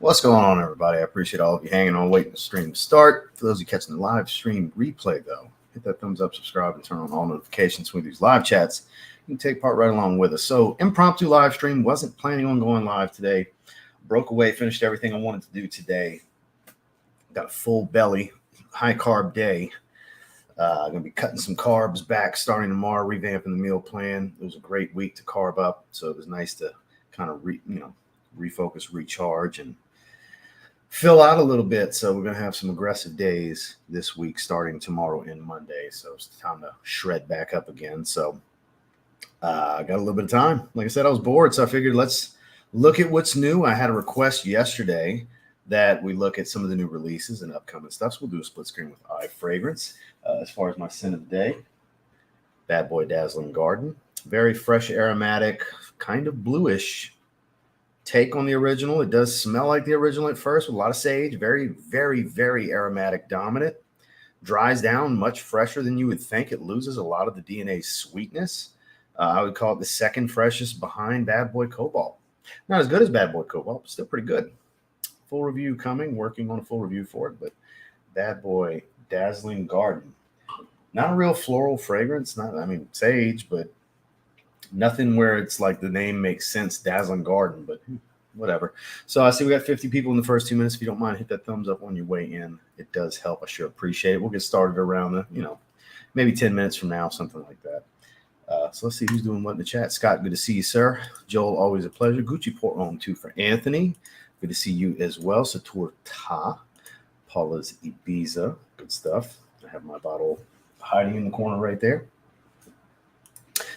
What's going on, everybody? I appreciate all of you hanging on, waiting the stream to start. For those of you catching the live stream replay, though, hit that thumbs up, subscribe, and turn on all notifications with these live chats. You can take part right along with us. So, impromptu live stream. Wasn't planning on going live today. Broke away, finished everything I wanted to do today. Got a full belly, high carb day. Going to be cutting some carbs back starting tomorrow, revamping the meal plan. It was a great week to carb up, so it was nice to kind of refocus, recharge, and fill out a little bit. So we're going to have some aggressive days this week starting tomorrow and Monday. So it's time to shred back up again. So I got a little bit of time. Like I said, I was bored, so I figured let's look at what's new. I had a request yesterday that we look at some of the new releases and upcoming stuff. So we'll do a split screen with eye fragrance. As far as my scent of the day, Bad Boy Dazzling Garden. Very fresh, aromatic, kind of bluish take on the original. It does smell like the original at first with a lot of sage. Very, very, very aromatic dominant. Dries down much fresher than you would think. It loses a lot of the DNA sweetness. I would call it the second freshest behind Bad Boy Cobalt. Not as good as Bad Boy Cobalt, but still pretty good. Full review coming. Working on a full review for it, but Bad Boy Dazzling Garden. Not a real floral fragrance. Sage, but nothing where it's like the name makes sense, Dazzling Garden, but whatever. So I see we got 50 people in the first 2 minutes. If you don't mind, hit that thumbs up on your way in. It does help. I sure appreciate it. We'll get started around maybe 10 minutes from now, something like that. So let's see who's doing what in the chat. Scott, good to see you, sir. Joel, always a pleasure. Gucci Port on 2 for Anthony. Good to see you as well. Satur Ta. Paula's Ibiza. Good stuff. I have my bottle hiding in the corner right there.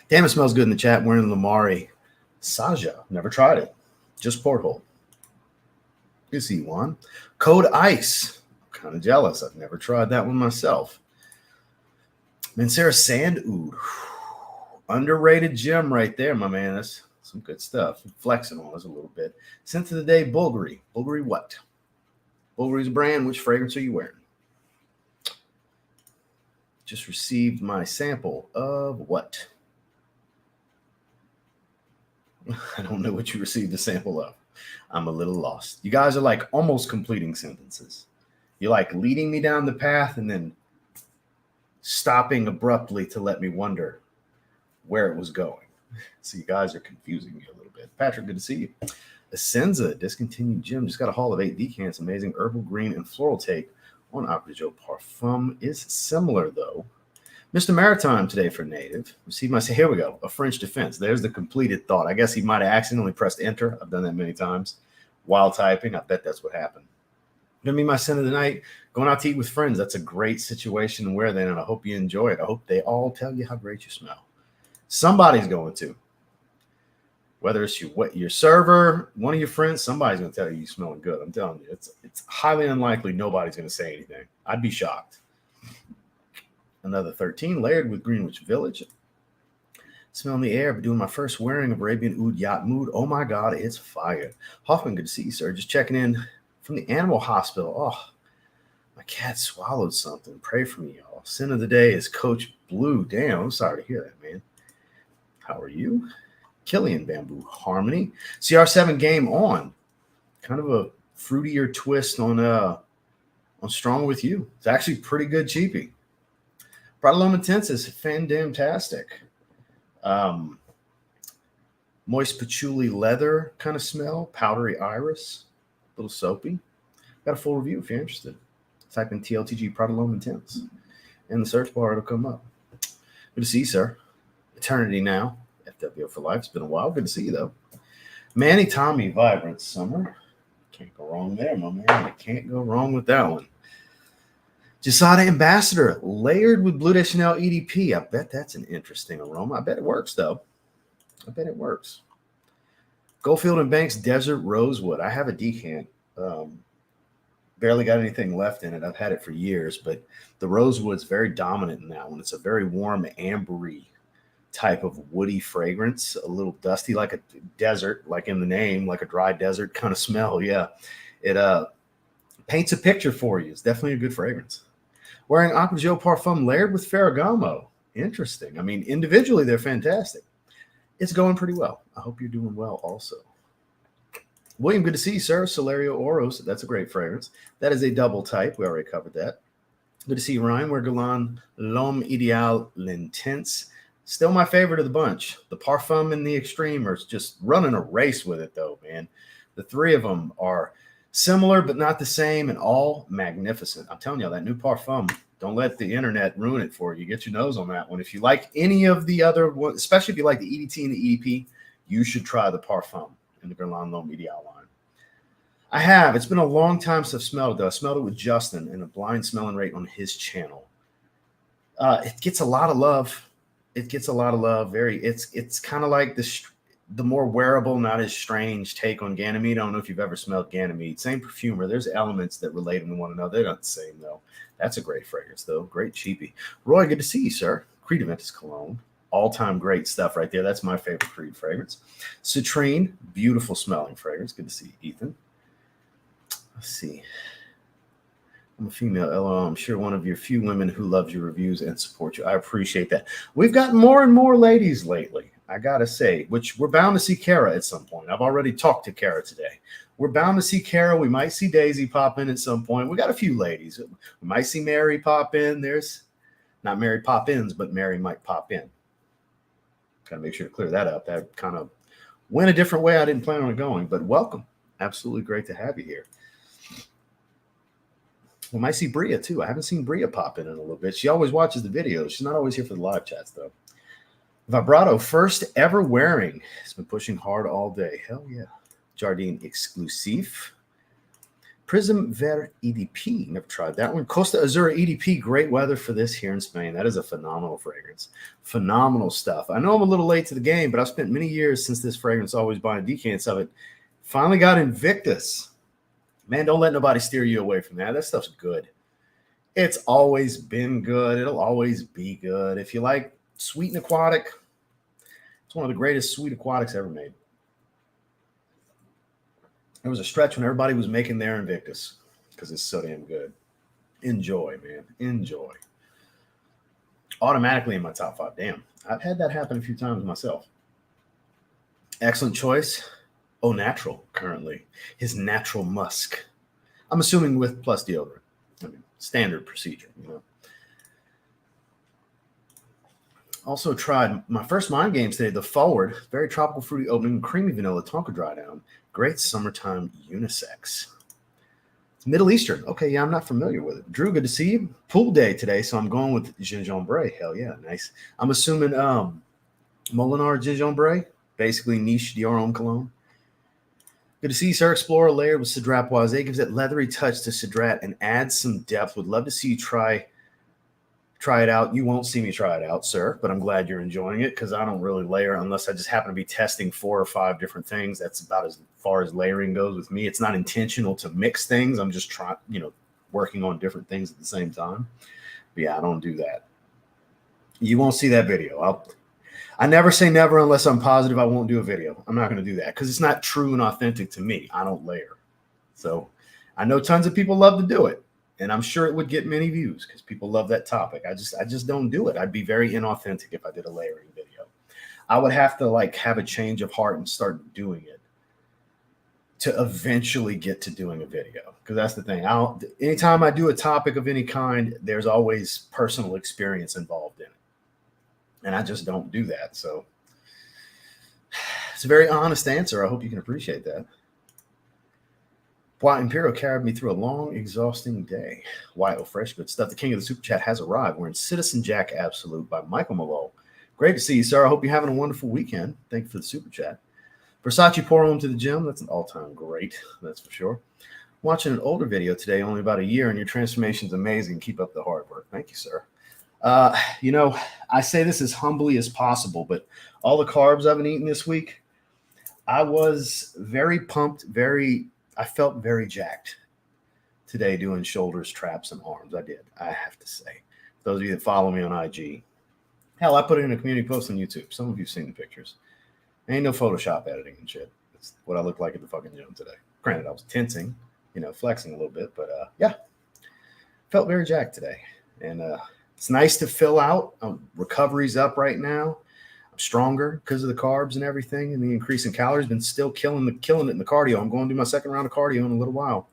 Damn, it smells good in the chat. We're in Lamari Saja. Never tried it. Just porthole. Good to see you, Juan. Code Ice. I'm kind of jealous. I've never tried that one myself. Mancera Sand Oud. Underrated gem right there, my man. That's some good stuff. Flexing on us a little bit. Scent of the day, Bulgari. Bulgari what? Bulgari's a brand. Which fragrance are you wearing? Just received my sample of what? I don't know what you received a sample of. I'm a little lost. You guys are like almost completing sentences. You're like leading me down the path and then stopping abruptly to let me wonder where it was going. So you guys are confusing me a little bit. Patrick, good to see you. Essenza, discontinued gem. Just got a haul of 8 decants. Amazing herbal green and floral take on Acre Joe Parfum. Is similar though. Mr. Maritime today for Native. Here we go. A French defense. There's the completed thought. I guess he might have accidentally pressed enter. I've done that many times while typing. I bet that's what happened. Gonna be my scent of the night. Going out to eat with friends. That's a great situation to wear then, and I hope you enjoy it. I hope they all tell you how great you smell. Somebody's going to. Whether it's your server, one of your friends, somebody's going to tell you smelling good. I'm telling you, it's highly unlikely nobody's going to say anything. I'd be shocked. Another 13, layered with Greenwich Village. Smell in the air, but doing my first wearing of Arabian Oud Yacht Mood. Oh my God, it's fire. Hoffman, good to see you, sir. Just checking in from the animal hospital. Oh, my cat swallowed something. Pray for me, y'all. Scent of the day is Coach Blue. Damn, I'm sorry to hear that, man. How are you? Killian Bamboo Harmony. CR7 game on. Kind of a fruitier twist on Strong With You. It's actually pretty good cheapie. Pradalome Intense is fantastic. Moist patchouli leather kind of smell. Powdery iris. A little soapy. Got a full review if you're interested. Type in TLTG Pradalome Intense. In the search bar, it'll come up. Good to see you, sir. Eternity Now. FWO for life. It's been a while. Good to see you, though. Manny Tommy Vibrant Summer. Can't go wrong there, my man. I can't go wrong with that one. Jasada Ambassador, layered with Bleu de Chanel EDP. I bet that's an interesting aroma. I bet it works, though. I bet it works. Goldfield and Banks Desert Rosewood. I have a decant. Barely got anything left in it. I've had it for years, but the rosewood's very dominant in that one. It's a very warm, ambery type of woody fragrance, a little dusty, like a desert, like in the name, like a dry desert kind of smell. Yeah, it paints a picture for you. It's definitely a good fragrance. Wearing Acre Joe Parfum layered with Ferragamo. Interesting. I mean, individually, they're fantastic. It's going pretty well. I hope you're doing well also. William, good to see you, sir. Solario Oros, that's a great fragrance. That is a double type. We already covered that. Good to see you, Ryan. We're Guerlain L'Homme Ideal L'Intense. Still my favorite of the bunch. The Parfum and the Extreme are just running a race with it, though, man. The three of them are similar but not the same and all magnificent. I'm telling you, that new Parfum, don't let the internet ruin it for you. Get your nose on that one. If you like any of the other ones, especially if you like the EDT and the EDP, you should try the Parfum in the Guerlain L'Homme Ideal line. I have. It's been a long time since I've smelled it, though. I smelled it with Justin in a blind smelling rate on his channel. It gets a lot of love. It gets a lot of love. It's kind of like the more wearable, not as strange take on Ganymede. I don't know if you've ever smelled Ganymede. Same perfumer. There's elements that relate them to one another. They're not the same, though. That's a great fragrance, though. Great cheapie. Roy, good to see you, sir. Creed Aventus Cologne. All-time great stuff right there. That's my favorite Creed fragrance. Citrine, beautiful smelling fragrance. Good to see you, Ethan. Let's see. I'm a female, LOL. I'm sure one of your few women who loves your reviews and support you. I appreciate that. We've gotten more and more ladies lately, I got to say, which we're bound to see Kara at some point. I've already talked to Kara today. We're bound to see Kara. We might see Daisy pop in at some point. We got a few ladies. We might see Mary pop in. There's not Mary pop-ins, but Mary might pop in. Got to make sure to clear that up. That kind of went a different way. I didn't plan on it going, but welcome. Absolutely great to have you here. We might see Bria, too. I haven't seen Bria pop in a little bit. She always watches the videos. She's not always here for the live chats, though. Vibrato, first ever wearing. It's been pushing hard all day. Hell yeah. Jardine Exclusive. Prism Vert EDP. Never tried that one. Costa Azura EDP. Great weather for this here in Spain. That is a phenomenal fragrance. Phenomenal stuff. I know I'm a little late to the game, but I've spent many years since this fragrance, always buying decants of it. Finally got Invictus. Man, don't let nobody steer you away from that. That stuff's good. It's always been good. It'll always be good. If you like sweet and aquatic, it's one of the greatest sweet aquatics ever made. There was a stretch when everybody was making their Invictus because it's so damn good. Enjoy, man. Enjoy. Automatically in my top 5. Damn. I've had that happen a few times myself. Excellent choice. Au Natural currently. His natural musk. I'm assuming with plus deodorant. I mean, standard procedure, you know. Also tried my first mind games today, the Forward. Very tropical, fruity opening, creamy vanilla, Tonka dry down. Great summertime unisex. It's Middle Eastern. Okay, yeah, I'm not familiar with it. Drew, good to see you. Pool day today, so I'm going with Gingembre. Hell yeah, nice. I'm assuming Molinar Gingembre, basically niche Dior Homme Cologne. Good to see you, sir. Explorer layered with Cedrat Boisé. Gives that leathery touch to Cedrat and adds some depth. Would love to see you try it out. You won't see me try it out, sir, but I'm glad you're enjoying it because I don't really layer unless I just happen to be testing 4 or 5 different things. That's about as far as layering goes with me. It's not intentional to mix things. I'm just trying, working on different things at the same time. But yeah, I don't do that. You won't see that video. I never say never unless I'm positive I won't do a video. I'm not going to do that because it's not true and authentic to me. I don't layer. So I know tons of people love to do it, and I'm sure it would get many views because people love that topic. I just don't do it. I'd be very inauthentic if I did a layering video. I would have to have a change of heart and start doing it to eventually get to doing a video. Because that's the thing. Anytime I do a topic of any kind, there's always personal experience involved in it. And I just don't do that. So it's a very honest answer. I hope you can appreciate that. Bois Imperial carried me through a long, exhausting day. YO Fresh, good stuff. The king of the super chat has arrived. We're in Citizen Jack Absolute by Michael Malone. Great to see you, sir. I hope you're having a wonderful weekend. Thank you for the super chat. Versace pour home to the gym. That's an all-time great. That's for sure. Watching an older video today, only about a year, and your transformation's amazing. Keep up the hard work. Thank you, sir. I say this as humbly as possible, but all the carbs I've been eating this week, I was very pumped, I felt very jacked today doing shoulders, traps, and arms. I did, I have to say. Those of you that follow me on IG, hell, I put it in a community post on YouTube. Some of you have seen the pictures. Ain't no Photoshop editing and shit. It's what I look like at the fucking gym today. Granted, I was tensing, flexing a little bit, but yeah, felt very jacked today. And it's nice to fill out. Recovery's up right now. stronger because of the carbs and everything, and the increase in calories. Been still killing it in the cardio. I'm going to do my second round of cardio in a little while.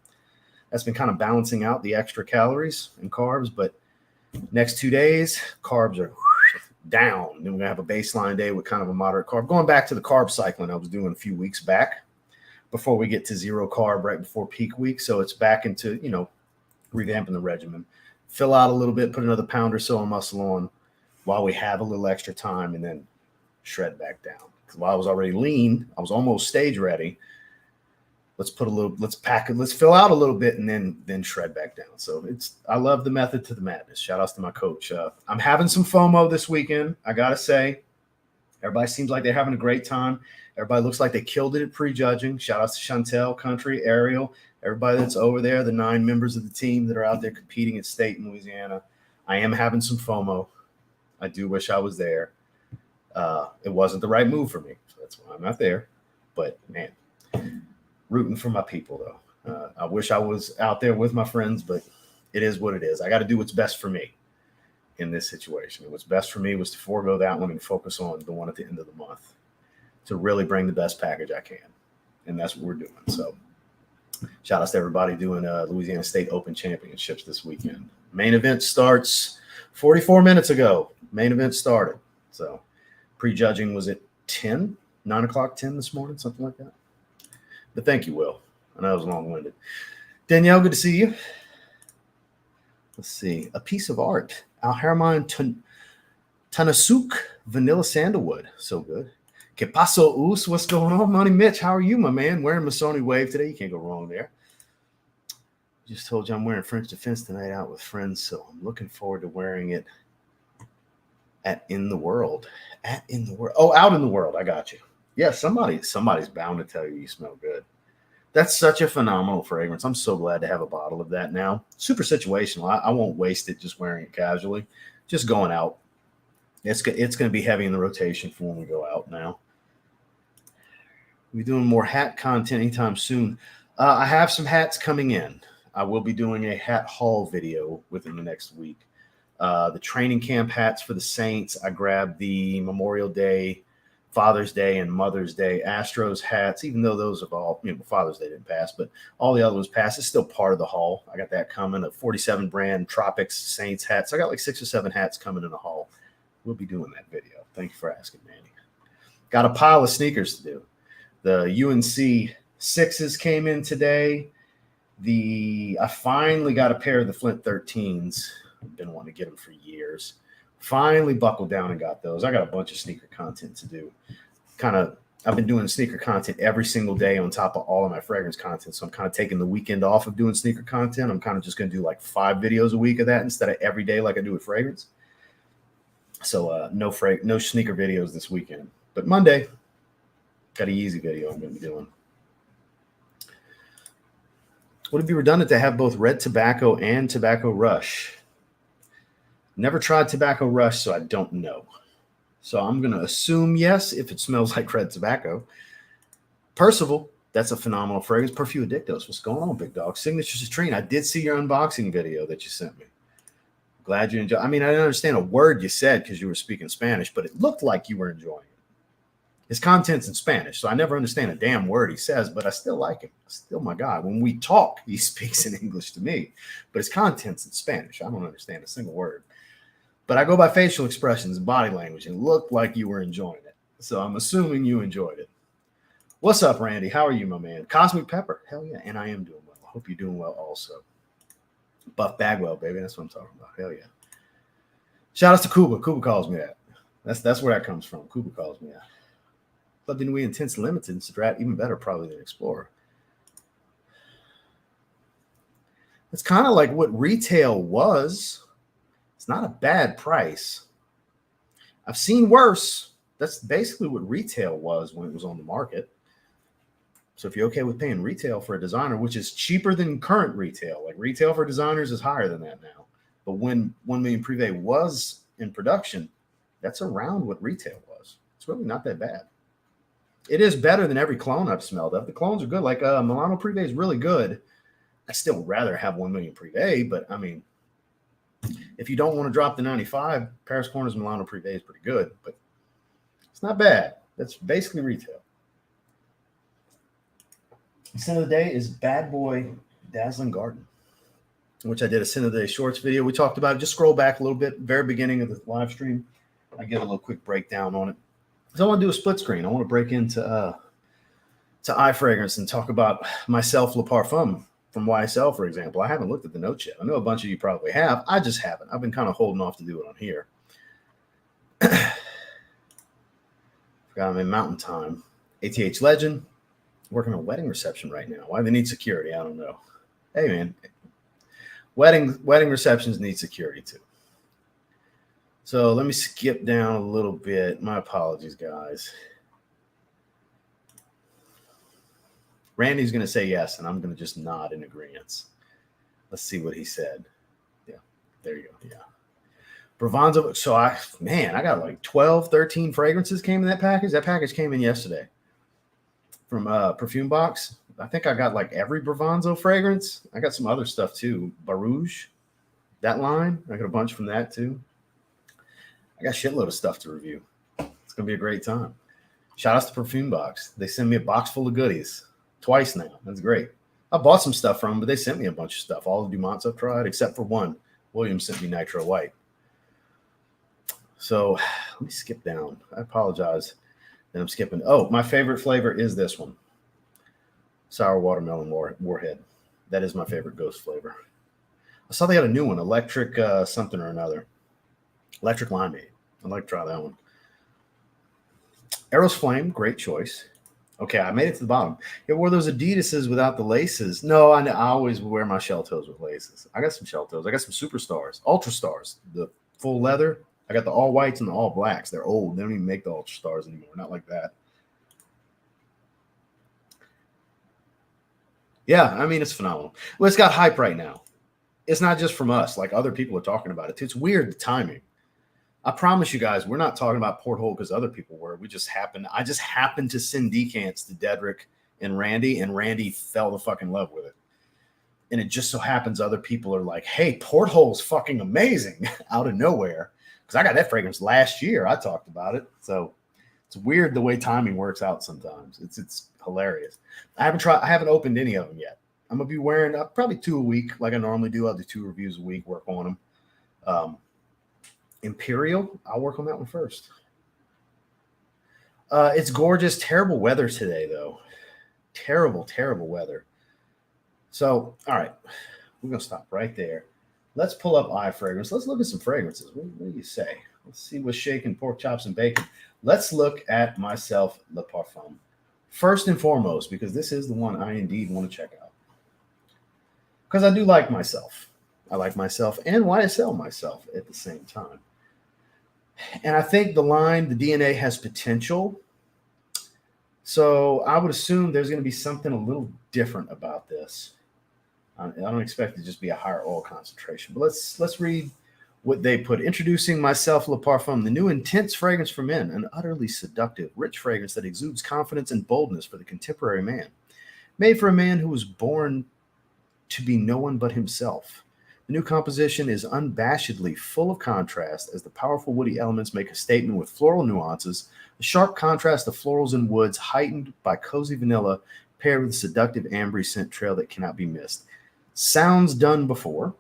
That's been kind of balancing out the extra calories and carbs. But next 2 days, carbs are down. Then we're gonna have a baseline day with kind of a moderate carb. Going back to the carb cycling I was doing a few weeks back before we get to zero carb right before peak week. So it's back into, revamping the regimen. Fill out a little bit, put another pound or so of muscle on while we have a little extra time, and then shred back down. Because while I was already lean, I was almost stage ready. Let's fill out a little bit and then shred back down. So I love the method to the madness. Shout outs to my coach. I'm having some FOMO this weekend. I got to say, everybody seems like they're having a great time. Everybody looks like they killed it at prejudging. Shout outs to Chantel, Country, Ariel, everybody that's over there, the 9 members of the team that are out there competing at state in Louisiana. I am having some FOMO. I do wish I was there. It wasn't the right move for me. So that's why I'm not there. But man, rooting for my people though. I wish I was out there with my friends, but it is what it is. I got to do what's best for me in this situation. And what's best for me was to forego that one and focus on the one at the end of the month to really bring the best package I can. And that's what we're doing. So shout outs to everybody doing Louisiana State Open Championships this weekend. Main event starts 44 minutes ago. Main event started. So prejudging was at 9 o'clock, 10 this morning, something like that. But thank you, Will. I know I was long-winded. Danielle, good to see you. Let's see. A piece of art. Al-Harman Tanasuk Vanilla Sandalwood. So good. Que paso, Us? What's going on, Money Mitch? How are you, my man? Wearing Masoni Wave today. You can't go wrong there. Just told you I'm wearing French Defense tonight out with friends, so I'm looking forward to wearing it In the World. Oh, Out in the World. I got you. Yeah, somebody's bound to tell you smell good. That's such a phenomenal fragrance. I'm so glad to have a bottle of that now. Super situational. I won't waste it just wearing it casually. Just going out. It's going to be heavy in the rotation for when we go out now. We're doing more hat content anytime soon. I have some hats coming in. I will be doing a hat haul video within the next week. The training camp hats for the Saints. I grabbed the Memorial Day, Father's Day, and Mother's Day Astros hats, even though those have all, Father's Day didn't pass, but all the other ones passed. It's still part of the haul. I got that coming, a 47 brand Tropics Saints hats. I got like 6 or 7 hats coming in the haul. We'll be doing that video. Thank you for asking, Manny. Got a pile of sneakers to do. The UNC 6s came in today. I finally got a pair of the Flint 13s. I've been wanting to get them for years. Finally buckled down and got those. I got a bunch of sneaker content to do. I've been doing sneaker content every single day on top of all of my fragrance content. So I'm kind of taking the weekend off of doing sneaker content. I'm kind of just going to do like 5 videos a week of that instead of every day like I do with fragrance. So no sneaker videos this weekend. But Monday, got a Yeezy video I'm going to be doing. Would it be redundant to have both Red Tobacco and Tobacco Rush? Never tried Tobacco Rush, so I don't know. So I'm going to assume yes if it smells like Red Tobacco. Percival, that's a phenomenal fragrance. Perfume Addictos. What's going on, big dog? Signature Citrine. I did see your unboxing video that you sent me. Glad you enjoyed. I mean, I didn't understand a word you said because you were speaking Spanish, but it looked like you were enjoying it. His content's in Spanish, so I never understand a damn word he says, but I still like him. Still my guy. When we talk, he speaks in English to me, but his content's in Spanish. I don't understand a single word. But I go by facial expressions and body language, and it looked like you were enjoying it. So I'm assuming you enjoyed it. What's up, Randy? How are you, my man? Cosmic Pepper. Hell yeah. And I am doing well. I hope you're doing well also. Buff Bagwell, baby. That's what I'm talking about. Hell yeah. Shout out to Cuba. Cuba calls me that. That's where that comes from. Cuba calls me that. But then we Intense Limited Strat, even better probably than Explorer. It's kind of like what retail was. It's not a bad price. I've seen worse. That's basically what retail was when it was on the market. So if you're okay with paying retail for a designer, which is cheaper than current retail, like retail for designers is higher than that now. But when 1 million Privé was in production, that's around what retail was. It's really not that bad. It is better than every clone I've smelled of. The clones are good. Like Milano Privé is really good. I still rather have 1 million Privé, but I mean, if you don't want to drop the 95, Paris Corners Milano Privé is pretty good, but It's not bad. That's basically retail. The scent of the day is Bad Boy Dazzling Garden, which I did a scent of the day shorts video. We talked about it. Just scroll back a little bit, very beginning of the live stream. I give a little quick breakdown on it. Because I want to do a split screen. I want to break into eye fragrance and talk about Myself Le Parfum from YSL, for example. I haven't looked at the notes yet. I know a bunch of you probably have. I just haven't. I've been kind of holding off to do it on here. Forgot I'm in mountain time. ATH Legend. Working a wedding reception right now. Why they need security, I don't know. Hey, man. Wedding receptions need security, too. So let me skip down a little bit. My apologies, guys. Randy's going to say yes, and I'm going to just nod in agreement. Let's see what he said. Yeah, there you go. Yeah. Bravanza. So I got like 12, 13 fragrances came in that package. That package came in yesterday from Perfume Box. I think I got like every Bravanza fragrance. I got some other stuff too. Barouge, that line. I got a bunch from that too. I got a shitload of stuff to review. It's going to be a great time. Shout out to Perfume Box. They send me a box full of goodies twice now. That's great. I bought some stuff from them, but they sent me a bunch of stuff. All the Dumonts I've tried, except for one. William sent me Nitro White. So let me skip down. I apologize that I'm skipping. Oh, my favorite flavor is this one. Sour Watermelon Warhead. That is my favorite ghost flavor. I saw they had a new one, electric something or another. Electric Limeade. I'd like to try that one. Eros Flame, great choice. Okay, I made it to the bottom. Yeah, wore those Adidas's without the laces. No, I always wear my shell toes with laces. I got some shell toes. I got some Superstars, Ultra Stars, the full leather. I got the all whites and the all blacks. They're old. They don't even make the Ultra Stars anymore. Not like that. Yeah, I mean, it's phenomenal. Well, it's got hype right now. It's not just from us. Like other people are talking about it. It's weird, the timing. I promise you guys, we're not talking about Porthole because other people were. I just happened to send decants to Dedrick and Randy fell the fucking love with it. And it just so happens other people are like, hey, Porthole's fucking amazing out of nowhere. Because I got that fragrance last year. I talked about it. So it's weird the way timing works out sometimes. It's hilarious. I haven't opened any of them yet. I'm going to be wearing probably 2 a week like I normally do. I'll do 2 reviews a week, work on them. Imperial, I'll work on that one first. It's gorgeous. Terrible weather today, though. Terrible weather. So, all right. We're going to stop right there. Let's pull up eye fragrance. Let's look at some fragrances. What do you say? Let's see what's shaking pork chops and bacon. Let's look at Myself Le Parfum. First and foremost, because this is the one I indeed want to check out. Because I do like myself. I like myself and YSL myself at the same time. And I think the line, the DNA has potential. So I would assume there's going to be something a little different about this. I don't expect it to just be a higher oil concentration. But let's read what they put. Introducing Myself Le Parfum, the new intense fragrance for men, an utterly seductive, rich fragrance that exudes confidence and boldness for the contemporary man. Made for a man who was born to be no one but himself. The new composition is unabashedly full of contrast as the powerful woody elements make a statement with floral nuances, the sharp contrast of florals and woods heightened by cozy vanilla paired with a seductive ambery scent trail that cannot be missed. Sounds done before.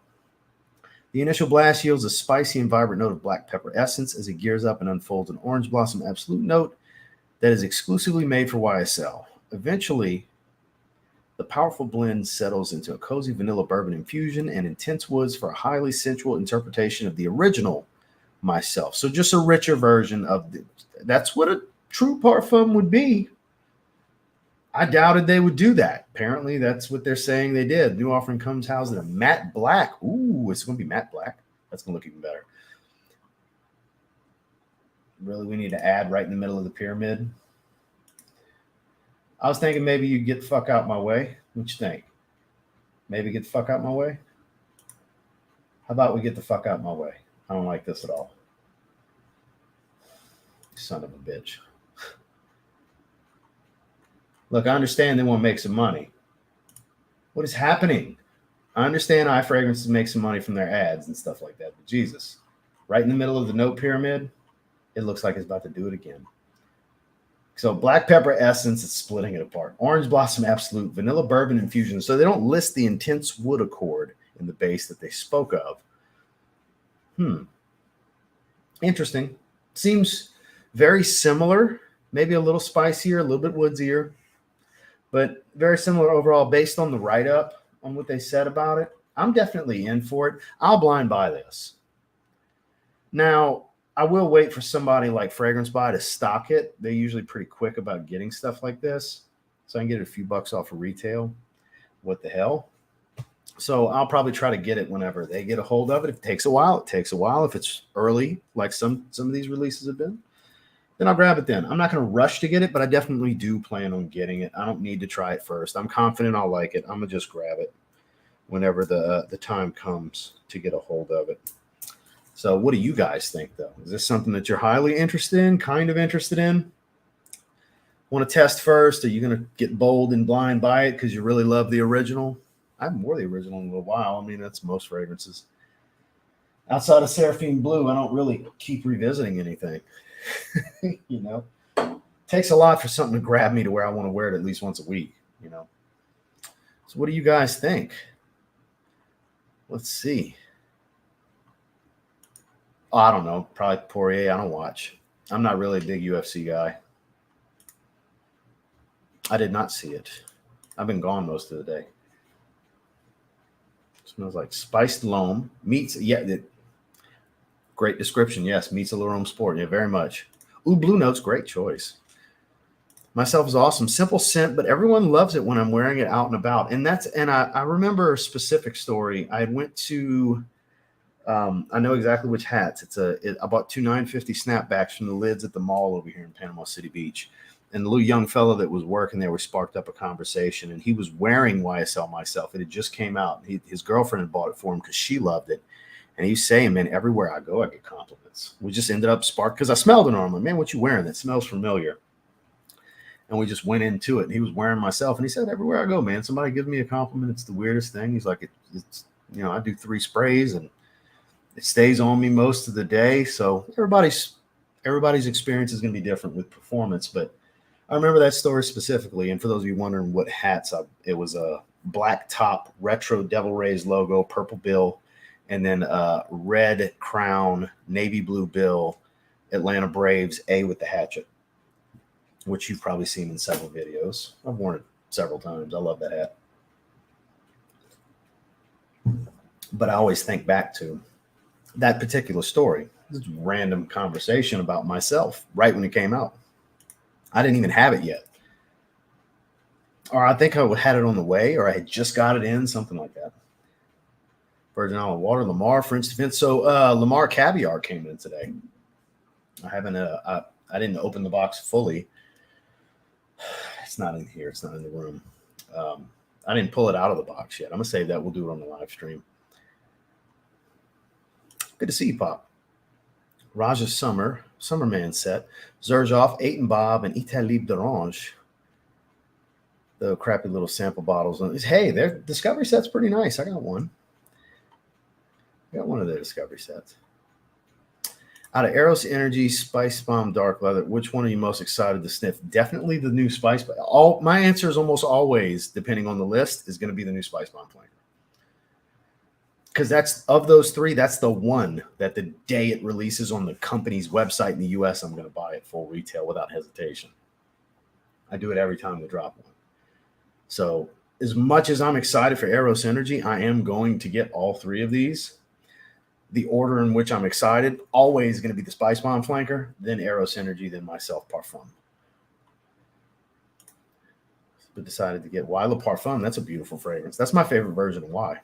The initial blast yields a spicy and vibrant note of black pepper essence as it gears up and unfolds an orange blossom absolute note that is exclusively made for YSL. Eventually, the powerful blend settles into a cozy vanilla bourbon infusion and intense woods for a highly sensual interpretation of the original Myself. So just a richer version of that's what a true parfum would be. I doubted they would do that. Apparently, that's what they're saying they did. New offering comes housed in a matte black. Ooh, it's going to be matte black. That's going to look even better. Really, we need to add right in the middle of the pyramid. I was thinking maybe you get the fuck out my way. What you think? Maybe get the fuck out my way? How about we get the fuck out my way? I don't like this at all. Son of a bitch. Look, I understand they want to make some money. What is happening? I understand eye fragrances make some money from their ads and stuff like that. But Jesus, right in the middle of the note pyramid, it looks like it's about to do it again. So black pepper essence is splitting it apart. Orange blossom absolute, vanilla bourbon infusion. So they don't list the intense wood accord in the base that they spoke of. Interesting. Seems very similar, maybe a little spicier, a little bit woodsier, but very similar overall based on the write-up on what they said about it. I'm definitely in for it. I'll blind buy this. Now, I will wait for somebody like Fragrance Buy to stock it. They're usually pretty quick about getting stuff like this. So I can get it a few bucks off of retail. What the hell? So I'll probably try to get it whenever they get a hold of it. If it takes a while, it takes a while. If it's early, like some of these releases have been, then I'll grab it then. I'm not going to rush to get it, but I definitely do plan on getting it. I don't need to try it first. I'm confident I'll like it. I'm going to just grab it whenever the time comes to get a hold of it. So what do you guys think, though? Is this something that you're highly interested in, kind of interested in? Want to test first? Are you going to get bold and blind buy it because you really love the original? I have more of the original in a little while. I mean, that's most fragrances. Outside of Seraphine Blue, I don't really keep revisiting anything. You know, it takes a lot for something to grab me to where I want to wear it at least once a week, you know. So what do you guys think? Let's see. Oh, I don't know. Probably Poirier. I don't watch. I'm not really a big UFC guy. I did not see it. I've been gone most of the day. Smells like spiced loam. Meets, great description. Yes, meets a Larome Sport. Yeah, very much. Ooh, Blue Notes, great choice. Myself is awesome. Simple scent, but everyone loves it when I'm wearing it out and about. And I remember a specific story. I went to, I know exactly which hats. I bought two 950 snapbacks from the lids at the mall over here in Panama City Beach. And the little young fellow that was working there, we sparked up a conversation, and he was wearing YSL Myself. It had just came out. His girlfriend had bought it for him because she loved it. And he's saying, man, everywhere I go, I get compliments. We just ended up sparked because I smelled it on him. Man, what you wearing? That smells familiar. And we just went into it. And he was wearing Myself. And he said, everywhere I go, man, somebody gives me a compliment. It's the weirdest thing. He's like, it's I do 3 sprays and it stays on me most of the day. So everybody's experience is going to be different with performance. But I remember that story specifically. And for those of you wondering what hats, it was a black top, retro Devil Rays logo, purple bill, and then red crown, navy blue bill, Atlanta Braves, A with the hatchet, which you've probably seen in several videos. I've worn it several times. I love that hat. But I always think back to that particular story. This random conversation about Myself right when it came out. I didn't even have it yet. Or I think I had it on the way, or I had just got it in, something like that. Virgin Olive Water, Lamar, French Defense. So Lamar Caviar came in today. I didn't open the box fully. It's not in here. It's not in the room. I didn't pull it out of the box yet. I'm going to save that. We'll do it on the live stream. Good to see you, Pop. Raja Summerman set. Zerjoff, 8 and Bob, and Italib d'Orange. The crappy little sample bottles. Hey, their Discovery set's pretty nice. I got one. I got one of their Discovery sets. Out of Eros Energy, Spice Bomb, Dark Leather, which one are you most excited to sniff? Definitely the new Spice Bomb. My answer is almost always, depending on the list, is going to be the new Spice Bomb flanker. Because that's, of those 3, that's the one that the day it releases on the company's website in the US, I'm going to buy it full retail without hesitation. I do it every time they drop one. So as much as I'm excited for Eros Energy, I am going to get all 3 of these. The order in which I'm excited, always going to be the Spice Bomb flanker, then Eros Energy, then Myself Parfum. But decided to get Y Le Parfum. That's a beautiful fragrance. That's my favorite version of Y.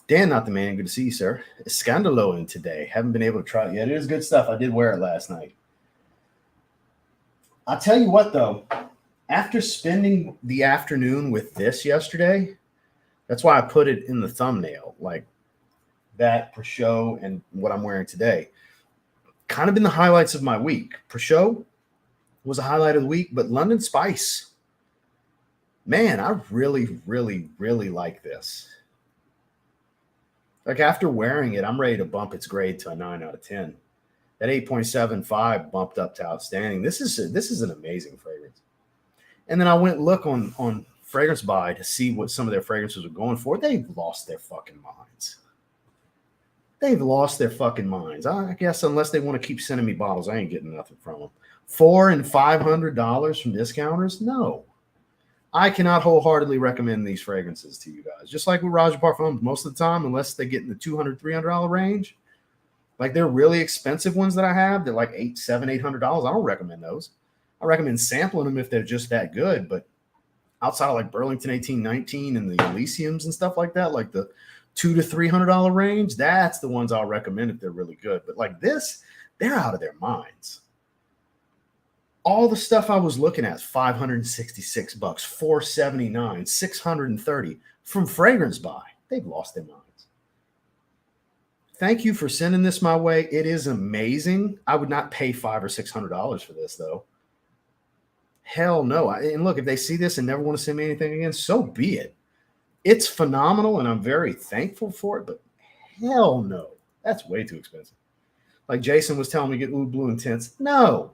Dan, not the man. Good to see you, sir. Scandalo in today. Haven't been able to try it yet. It is good stuff. I did wear it last night. I'll tell you what, though. After spending the afternoon with this yesterday, that's why I put it in the thumbnail. Like that, Prosciutto, and what I'm wearing today. Kind of been the highlights of my week. Prosciutto was a highlight of the week, but London Spice. Man, I really, really, really like this. Like after wearing it, I'm ready to bump its grade to a 9 out of 10. That 8.75 bumped up to outstanding. This is an amazing fragrance. And then I went look on Fragrance Buy to see what some of their fragrances are going for. They've lost their fucking minds. They've lost their fucking minds. I guess unless they want to keep sending me bottles, I ain't getting nothing from them. $400 and $500 from discounters? No. I cannot wholeheartedly recommend these fragrances to you guys. Just like with Roger Parfums, most of the time, unless they get in the $200, $300 range, like they're really expensive ones that I have, they're like $700, $800. I don't recommend those. I recommend sampling them if they're just that good. But outside of like Burlington 1819 and the Elysiums and stuff like that, like the $200 to $300 range, that's the ones I'll recommend if they're really good. But like this, they're out of their minds. All the stuff I was looking at, $566, $479, $630 from Fragrance Buy. They've lost their minds. Thank you for sending this my way. It is amazing. I would not pay $500 or $600 for this though. Hell no. And look, if they see this and never want to send me anything again, so be it. It's phenomenal and I'm very thankful for it, but hell no. That's way too expensive. Like Jason was telling me to get Oud Blue Intense. No.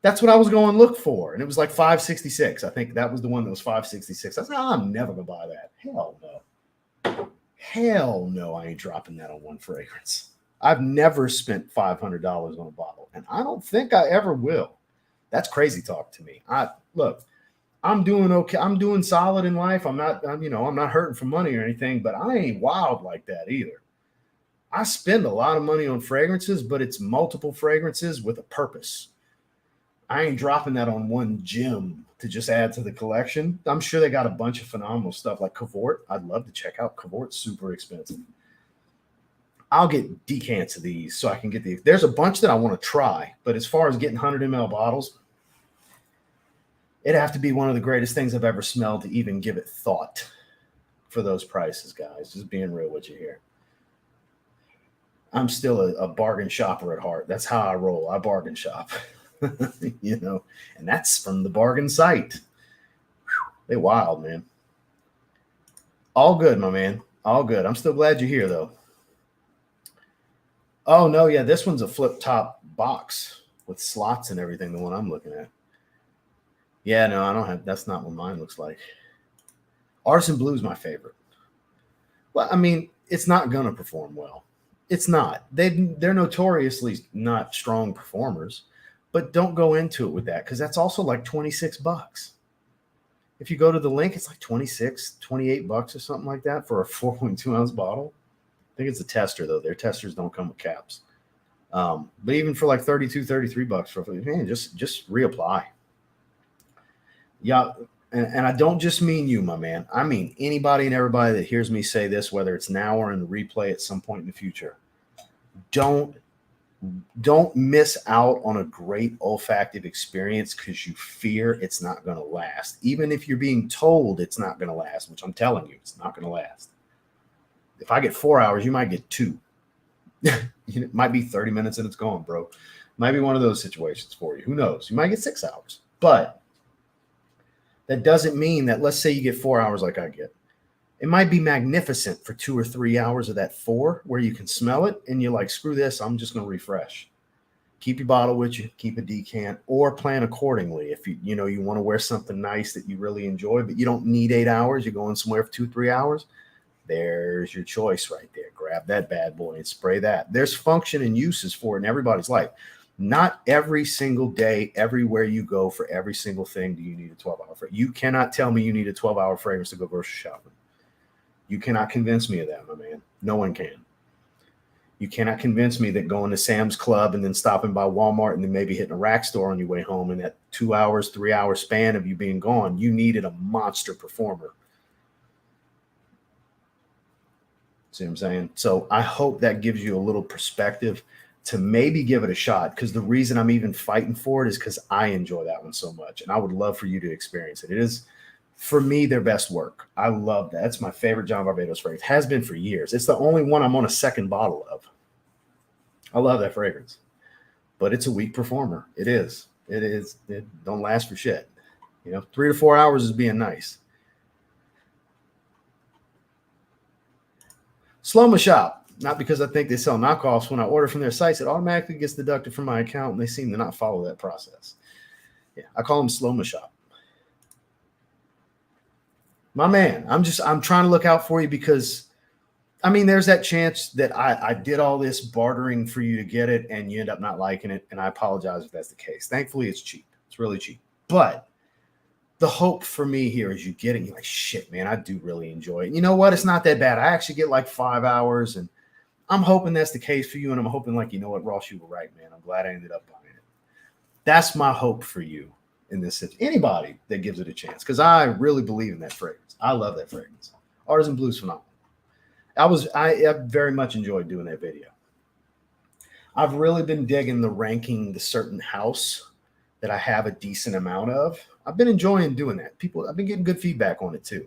That's what I was going to look for. And it was like $566. I think that was the one that was $566. I said, I'm never going to buy that. Hell no. Hell no, I ain't dropping that on one fragrance. I've never spent $500 on a bottle, and I don't think I ever will. That's crazy talk to me. Look, I'm doing okay. I'm doing solid in life. I'm not hurting for money or anything, but I ain't wild like that either. I spend a lot of money on fragrances, but it's multiple fragrances with a purpose. I ain't dropping that on one gem to just add to the collection. I'm sure they got a bunch of phenomenal stuff like Cavort. I'd love to check out Cavort. Super expensive. I'll get decants of these so I can get these. There's a bunch that I want to try, but as far as getting 100 ml bottles, it'd have to be one of the greatest things I've ever smelled to even give it thought for those prices, guys. Just being real with you here. I'm still a bargain shopper at heart. That's how I roll. I bargain shop. And that's from the bargain site. Whew, they wild, man. All good, my man. All good. I'm still glad you're here, though. Oh, no, yeah, this one's a flip top box with slots and everything, the one I'm looking at. Yeah, no, I don't have, that's not what mine looks like. Artisan Blue is my favorite. Well, I mean, it's not going to perform well. It's not. They're notoriously not strong performers. But don't go into it with that because that's also like $26. If you go to the link, it's like $26, $28 or something like that for a 4.2 ounce bottle. I think it's a tester though. Their testers don't come with caps. But even for like $32, $33 man, just reapply. Yeah, and I don't just mean you, my man. I mean anybody and everybody that hears me say this, whether it's now or in the replay at some point in the future. Don't miss out on a great olfactive experience because you fear it's not going to last. Even if you're being told it's not going to last, which I'm telling you, it's not going to last. If I get 4 hours, you might get 2. It might be 30 minutes and it's gone, bro. Might be one of those situations for you. Who knows? You might get 6 hours. But that doesn't mean that, let's say you get 4 hours like I get. It might be magnificent for 2 or 3 hours of that 4 where you can smell it and you're like, screw this, I'm just going to refresh. Keep your bottle with you, keep a decant, or plan accordingly. If you want to wear something nice that you really enjoy, but you don't need 8 hours, you're going somewhere for 2-3 hours, there's your choice right there. Grab that bad boy and spray that. There's function and uses for it in everybody's life. Not every single day, everywhere you go, for every single thing do you need a 12-hour fragrance. You cannot tell me you need a 12-hour fragrance to go grocery shopping. You cannot convince me of that, my man. No one can. You cannot convince me that going to Sam's Club and then stopping by Walmart and then maybe hitting a rack store on your way home in that 2 hours, 3 hour span of you being gone, you needed a monster performer. See what I'm saying? So I hope that gives you a little perspective to maybe give it a shot, because the reason I'm even fighting for it is because I enjoy that one so much, and I would love for you to experience it. It is, for me, their best work. I love that. It's my favorite John Barbados fragrance. Has been for years. It's the only one I'm on a second bottle of. I love that fragrance. But it's a weak performer. It is. It is. It don't last for shit. 3 to 4 hours is being nice. Sloma Shop. not because I think they sell knockoffs. When I order from their sites, it automatically gets deducted from my account, and they seem to not follow that process. Yeah, I call them slow-mo shop. My man, I'm trying to look out for you because, I mean, there's that chance that I did all this bartering for you to get it and you end up not liking it. And I apologize if that's the case. Thankfully, it's cheap. It's really cheap. But the hope for me here is you get it. You're like, shit, man, I do really enjoy it. And you know what? It's not that bad. I actually get like 5 hours, and I'm hoping that's the case for you. And I'm hoping, like, you know what, Ross, you were right, man. I'm glad I ended up buying it. That's my hope for you in this situation. Anybody that gives it a chance, because I really believe in that fragrance. I love that fragrance. Artisan Blue is phenomenal. I very much enjoyed doing that video. I've really been digging the ranking the certain house that I have a decent amount of. I've been enjoying doing that. I've been getting good feedback on it too.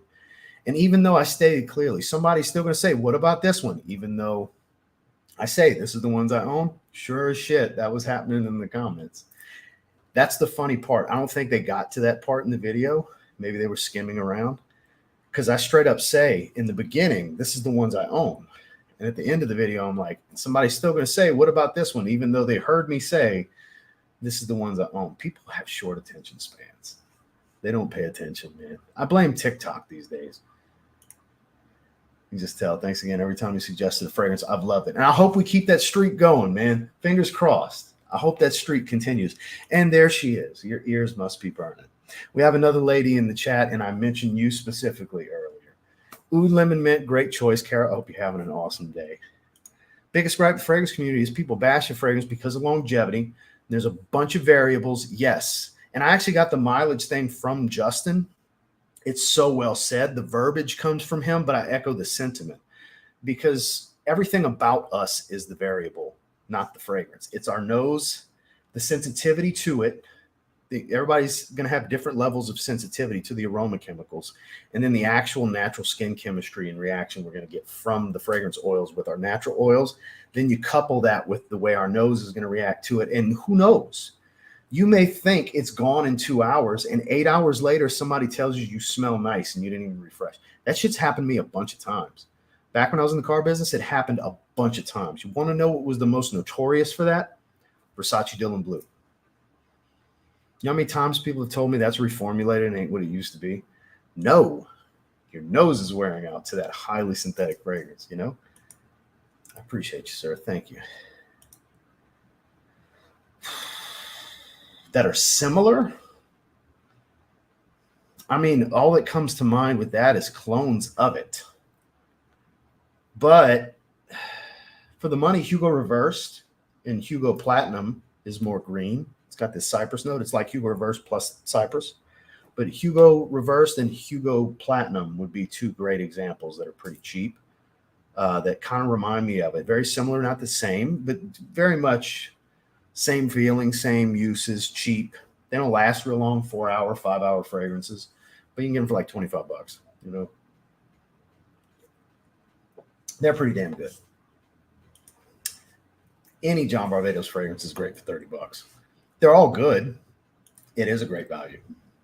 And even though I stated clearly, somebody's still going to say, what about this one? Even though I say, this is the ones I own. Sure as shit, that was happening in the comments. That's the funny part. I don't think they got to that part in the video. Maybe they were skimming around, because I straight up say in the beginning, this is the ones I own. And at the end of the video, I'm like, somebody's still going to say, what about this one? Even though they heard me say, this is the ones I own. People have short attention spans. They don't pay attention, man. I blame TikTok these days. You just tell. Thanks again. Every time you suggested a fragrance, I've loved it. And I hope we keep that streak going, man. Fingers crossed. I hope that streak continues. And there she is. Your ears must be burning. We have another lady in the chat, and I mentioned you specifically earlier. Oud Lemon Mint, great choice, Kara. I hope you're having an awesome day. Biggest gripe the fragrance community is people bash the fragrance because of longevity. There's a bunch of variables. Yes. And I actually got the mileage thing from Justin. It's so well said. The verbiage comes from him, but I echo the sentiment, because everything about us is the variable, not the fragrance. It's our nose, the sensitivity to it. Everybody's going to have different levels of sensitivity to the aroma chemicals, and then the actual natural skin chemistry and reaction we're going to get from the fragrance oils with our natural oils. Then you couple that with the way our nose is going to react to it. And who knows? You may think it's gone in 2 hours, and 8 hours later, somebody tells you smell nice and you didn't even refresh. That shit's happened to me a bunch of times. Back when I was in the car business, it happened a bunch of times. You want to know what was the most notorious for that? Versace Dylan Blue. You know how many times people have told me that's reformulated and ain't what it used to be? No. Your nose is wearing out to that highly synthetic fragrance, you know? I appreciate you, sir. Thank you. That are similar? I mean, all that comes to mind with that is clones of it. But for the money, Hugo Reversed and Hugo Platinum is more green. It's got this cypress note. It's like Hugo Reverse plus cypress. But Hugo Reversed and Hugo Platinum would be two great examples that are pretty cheap, that kind of remind me of it. Very similar, not the same, but very much same feeling, same uses, cheap. They don't last real long, 4-hour, 5-hour fragrances, but you can get them for like $25, you know. They're pretty damn good. Any John Barbados fragrance is great for $30. They're all good. It is a great value.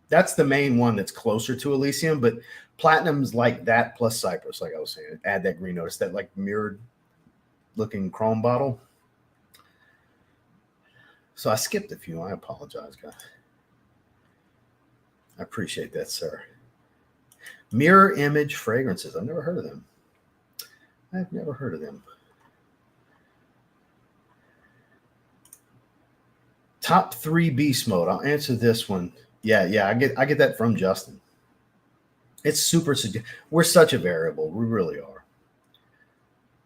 That's the main one that's closer to Elysium, but Platinum's like that plus Cypress, like I was saying. Add that green note. It's that like mirrored looking chrome bottle. So I skipped a few. I apologize, guys. I appreciate that, sir. Mirror image fragrances. I've never heard of them. I've never heard of them. Top 3 beast mode. I'll answer this one. Yeah. I get that from Justin. It's super. We're such a variable. We really are.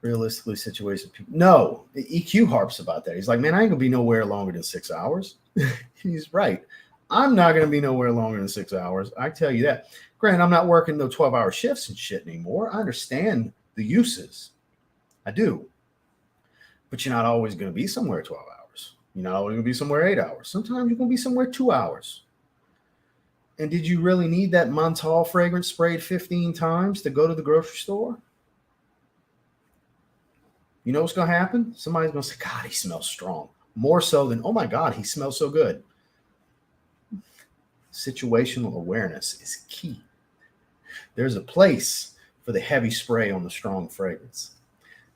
Realistically, situations. No, EQ harps about that. He's like, man, I ain't gonna be nowhere longer than 6 hours. He's right. I'm not gonna be nowhere longer than 6 hours. I tell you that. Granted, I'm not working no 12-hour shifts and shit anymore. I understand the uses. I do. But you're not always gonna be somewhere 12 hours. You're not always gonna be somewhere 8 hours. Sometimes you're gonna be somewhere 2 hours. And did you really need that Montal fragrance sprayed 15 times to go to the grocery store? You know what's going to happen? Somebody's going to say, God, he smells strong. More so than, oh my God, he smells so good. Situational awareness is key. There's a place for the heavy spray on the strong fragrance.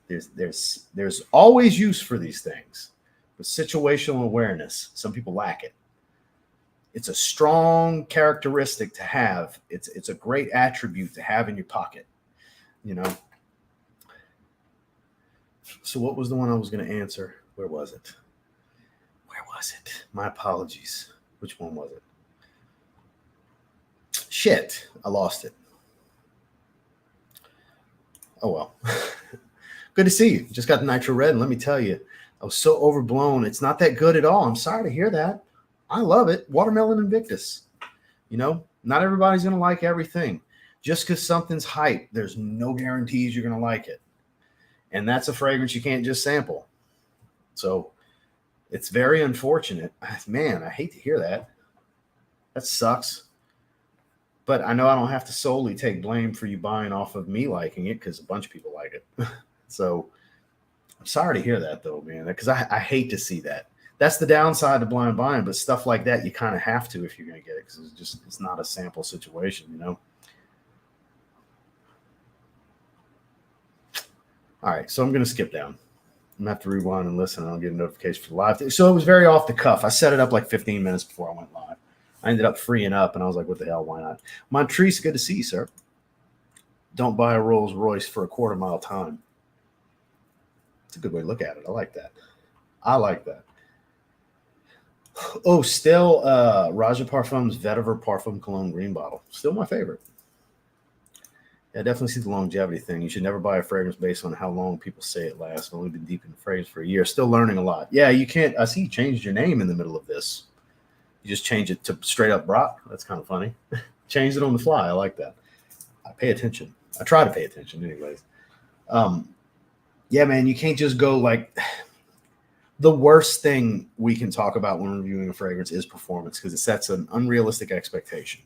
There's always use for these things, but situational awareness, some people lack it. It's a strong characteristic to have. It's a great attribute to have in your pocket, you know. So what was the one I was going to answer? Where was it? Where was it? My apologies. Which one was it? Shit, I lost it. Oh well. Good to see you. Just got the Nitro Red, and let me tell you, I was so overblown. It's not that good at all. I'm sorry to hear that. I love it. Watermelon Invictus. You know, not everybody's going to like everything. Just because something's hype, there's no guarantees you're going to like it. And that's a fragrance you can't just sample. So it's very unfortunate. Man, I hate to hear that. That sucks. But I know I don't have to solely take blame for you buying off of me liking it because a bunch of people like it. So I'm sorry to hear that, though, man, because I hate to see that. That's the downside to blind buying, but stuff like that, you kind of have to if you're going to get it because it's not a sample situation, you know? All right, so I'm going to skip down. I'm going to have to rewind and listen, and I'll get a notification for the live. So it was very off the cuff. I set it up like 15 minutes before I went live. I ended up freeing up, and I was like, what the hell, why not? Montrese, good to see you, sir. Don't buy a Rolls Royce for a quarter-mile time. It's a good way to look at it. I like that. Oh, still Raja Parfum's Vetiver Parfum Cologne Green Bottle. Still my favorite. Yeah, I definitely see the longevity thing. You should never buy a fragrance based on how long people say it lasts. I've only been deep in the fragrance for a year. Still learning a lot. Yeah, you can't. I see you changed your name in the middle of this. You just change it to straight up Brock. That's kind of funny. Changed it on the fly. I like that. I pay attention. I try to pay attention anyways. Yeah, man, you can't just go like the worst thing we can talk about when reviewing a fragrance is performance because it sets an unrealistic expectation.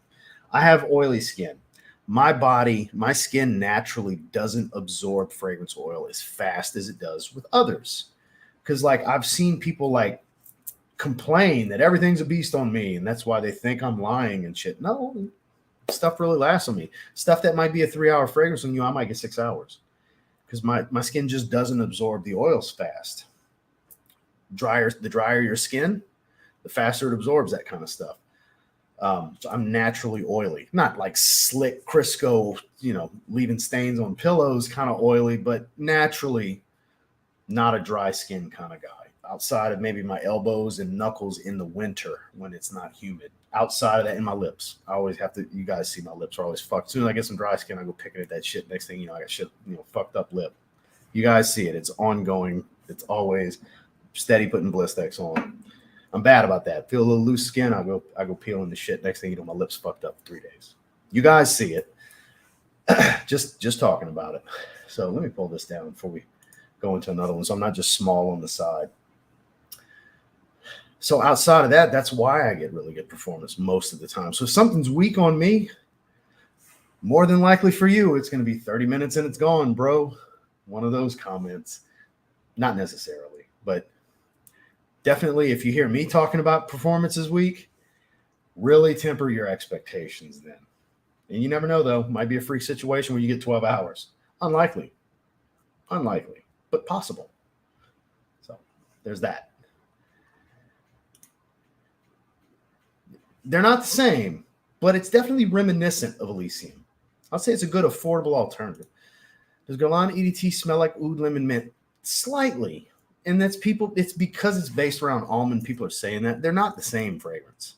I have oily skin. My body, my skin naturally doesn't absorb fragrance oil as fast as it does with others. Because like I've seen people like complain that everything's a beast on me and that's why they think I'm lying and shit. No, stuff really lasts on me. Stuff that might be a 3-hour fragrance on you, I might get 6 hours because my skin just doesn't absorb the oils fast. The drier your skin, the faster it absorbs that kind of stuff. So I'm naturally oily, not like slick Crisco, you know, leaving stains on pillows kind of oily, but naturally not a dry skin kind of guy. Outside of maybe my elbows and knuckles in the winter when it's not humid. Outside of that, in my lips, I always have to. You guys see my lips are always fucked. As soon as I get some dry skin, I go picking at that shit. Next thing you know, I got shit, you know, fucked up lip. You guys see it. It's ongoing. It's always steady putting Blistex on. I'm bad about that. Feel a little loose skin, I go peeling the shit. Next thing you know, my lips fucked up for 3 days. You guys see it. just talking about it. So let me pull this down before we go into another one. So I'm not just small on the side. So outside of that, that's why I get really good performance most of the time. So if something's weak on me, more than likely for you, it's going to be 30 minutes and it's gone, bro. One of those comments. Not necessarily, but definitely if you hear me talking about performances week, really temper your expectations then. And you never know, though. Might be a freak situation where you get 12 hours. Unlikely, but possible. So there's that. They're not the same, but it's definitely reminiscent of Elysium. I'll say it's a good, affordable alternative. Does Guerlain EDT smell like oud lemon mint? Slightly. And it's because it's based around almond. People are saying that. They're not the same fragrance.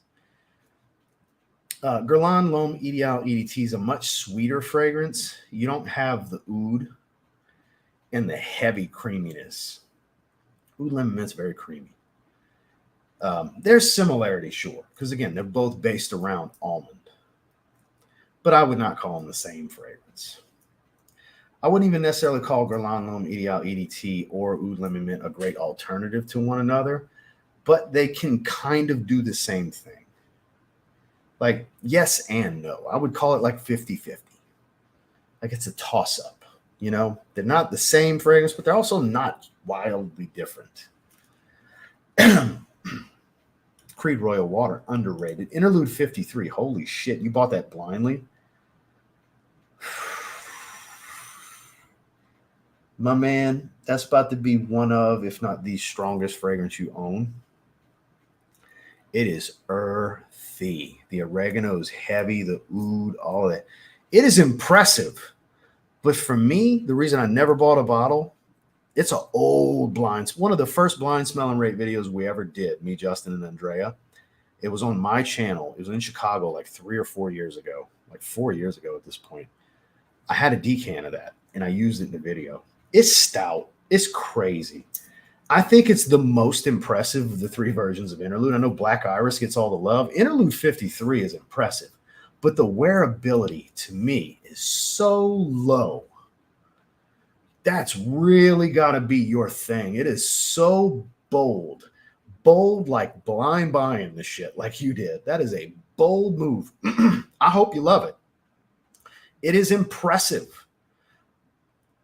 Guerlain L'Homme Ideal EDT is a much sweeter fragrance. You don't have the oud and the heavy creaminess. Oud lemon mint's very creamy. There's similarity, sure, because again, they're both based around almond. But I would not call them the same fragrance. I wouldn't even necessarily call Guerlain L'Homme Ideal EDT or Oud Lemon Mint a great alternative to one another, but they can kind of do the same thing. Like, yes and no. I would call it like 50-50. Like it's a toss-up, you know? They're not the same fragrance, but they're also not wildly different. Creed Royal Water, underrated. Interlude 53. Holy shit, you bought that blindly? My man, that's about to be one of, if not the strongest fragrance you own. It is earthy. The oregano is heavy, the oud, all of that. It is impressive. But for me, the reason I never bought a bottle, it's an old blind, one of the first blind smell and rate videos we ever did, me, Justin, and Andrea. It was on my channel. It was in Chicago like 3 or 4 years ago, like 4 years ago at this point. I had a decan of that and I used it in the video. It's stout. It's crazy. I think it's the most impressive of the three versions of Interlude. I know Black Iris gets all the love. Interlude 53 is impressive, but the wearability to me is so low. That's really got to be your thing. It is so bold. Bold like blind buying the shit like you did. That is a bold move. I hope you love it. It is impressive.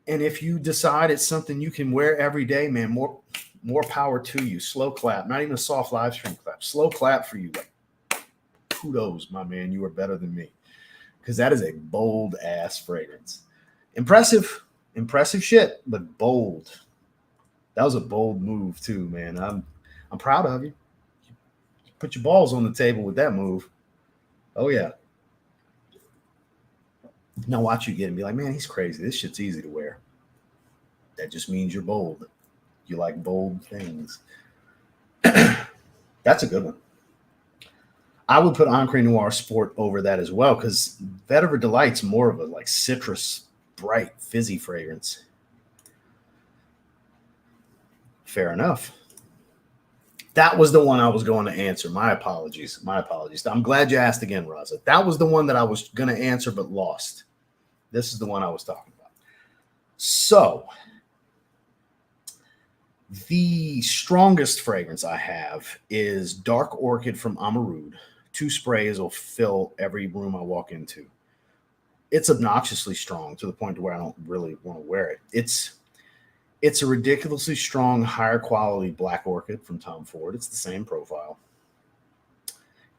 And if you decide it's something you can wear every day, man, more power to you. Slow clap, not even a soft live stream clap. Slow clap for you. Like, kudos, my man. You are better than me. Because that is a bold ass fragrance. Impressive shit, but bold. That was a bold move too, man. I'm proud of you. Put your balls on the table with that move. Oh yeah. Now watch you get and be like, man, he's crazy. This shit's easy to wear. That just means you're bold. You like bold things. That's a good one. I would put Encre Noir Sport over that as well because Vetiver Delight's more of a like citrus, bright, fizzy fragrance. Fair enough. That was the one I was going to answer. My apologies. I'm glad you asked again, Raza. That was the one that I was going to answer but lost. This is the one I was talking about. So, the strongest fragrance I have is Dark Orchid from Amarud. 2 sprays will fill every room I walk into. It's obnoxiously strong to the point where I don't really want to wear it. It's a ridiculously strong, higher quality Black Orchid from Tom Ford. It's the same profile.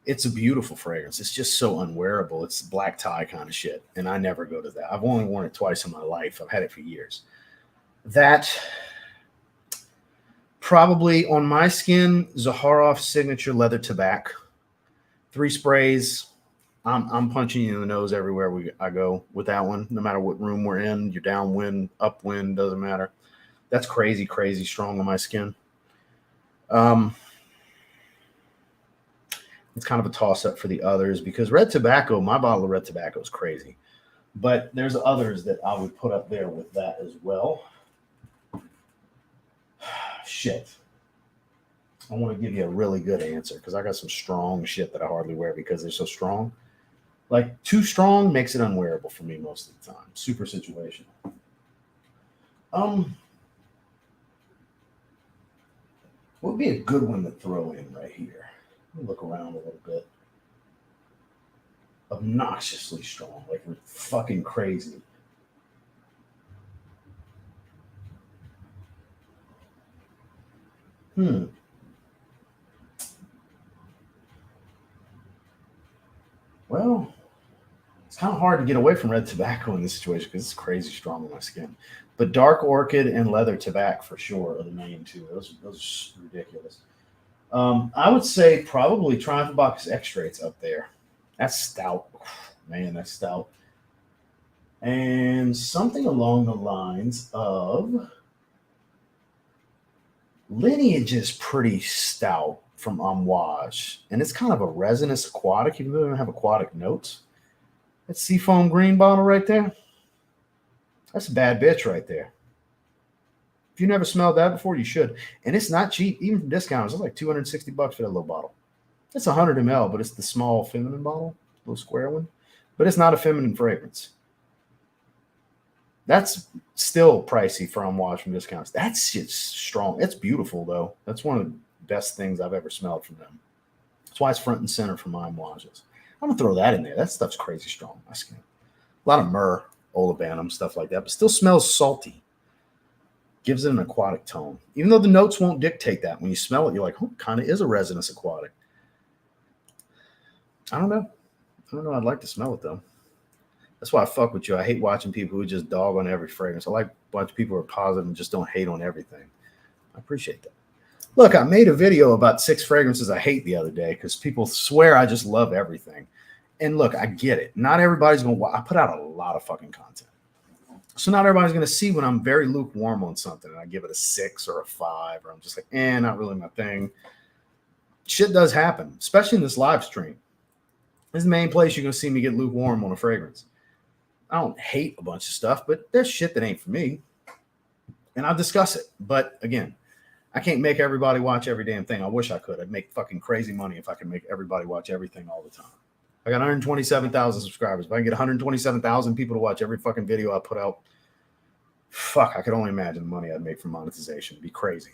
It's a beautiful fragrance. It's just so unwearable. It's black tie kind of shit. And I never go to that. I've only worn it twice in my life. I've had it for years. That probably on my skin, Zaharoff Signature Leather Tobacco. 3 sprays. I'm punching you in the nose everywhere I go with that one. No matter what room we're in, you're downwind, upwind, doesn't matter. That's crazy, crazy strong on my skin. It's kind of a toss-up for the others because Red Tobacco, my bottle of Red Tobacco is crazy. But there's others that I would put up there with that as well. Shit. I want to give you a really good answer because I got some strong shit that I hardly wear because they're so strong. Like, too strong makes it unwearable for me most of the time. Super situational. What would be a good one to throw in right here? Let me look around a little bit. Obnoxiously strong, like fucking crazy. Well, it's kind of hard to get away from Red Tobacco in this situation because it's crazy strong on my skin. But Dark Orchid and Leather Tobacco for sure are the main two. Those are ridiculous. I would say probably Triumph Box X-Rate's up there. That's stout. Man, that's stout. And something along the lines of Lineage is pretty stout from Amouage. And it's kind of a resinous aquatic, even though they don't have aquatic notes. That Seafoam Green bottle right there. That's a bad bitch right there. If you never smelled that before, you should. And it's not cheap, even from discounts. It's like $260 for that little bottle. It's 100 ml, but it's the small feminine bottle, little square one. But it's not a feminine fragrance. That's still pricey for Amouage from discounts. That shit's strong. It's beautiful, though. That's one of the best things I've ever smelled from them. That's why it's front and center for my Amouages. I'm going to throw that in there. That stuff's crazy strong on my skin. A lot of myrrh, olibanum, stuff like that, but still smells salty. Gives it an aquatic tone. Even though the notes won't dictate that. When you smell it, you're like, oh, kind of is a resinous aquatic. I don't know. I'd like to smell it, though. That's why I fuck with you. I hate watching people who just dog on every fragrance. I like a bunch of people who are positive and just don't hate on everything. I appreciate that. Look, I made a video about 6 fragrances I hate the other day because people swear I just love everything. And look, I get it. Not everybody's going to I put out a lot of fucking content. So not everybody's going to see when I'm very lukewarm on something and I give it a 6 or a 5, or I'm just like, not really my thing. Shit does happen, especially in this live stream. This is the main place you're going to see me get lukewarm on a fragrance. I don't hate a bunch of stuff, but there's shit that ain't for me. And I'll discuss it. But again, I can't make everybody watch every damn thing. I wish I could. I'd make fucking crazy money if I could make everybody watch everything all the time. I got 127,000 subscribers. If I can get 127,000 people to watch every fucking video I put out, fuck, I could only imagine the money I'd make from monetization. It'd be crazy.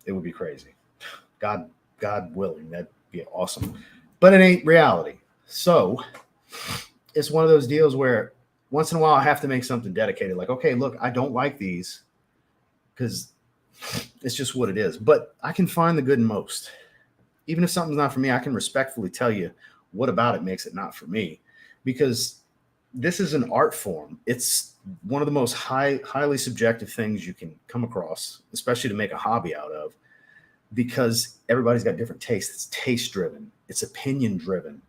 It would be crazy. God willing, that'd be awesome. But it ain't reality. So it's one of those deals where once in a while I have to make something dedicated. Like, okay, look, I don't like these because it's just what it is. But I can find the good in most. Even if something's not for me, I can respectfully tell you what about it makes it not for me. Because this is an art form. It's one of the most highly subjective things you can come across, especially to make a hobby out of, because everybody's got different tastes. It's taste driven. It's opinion driven.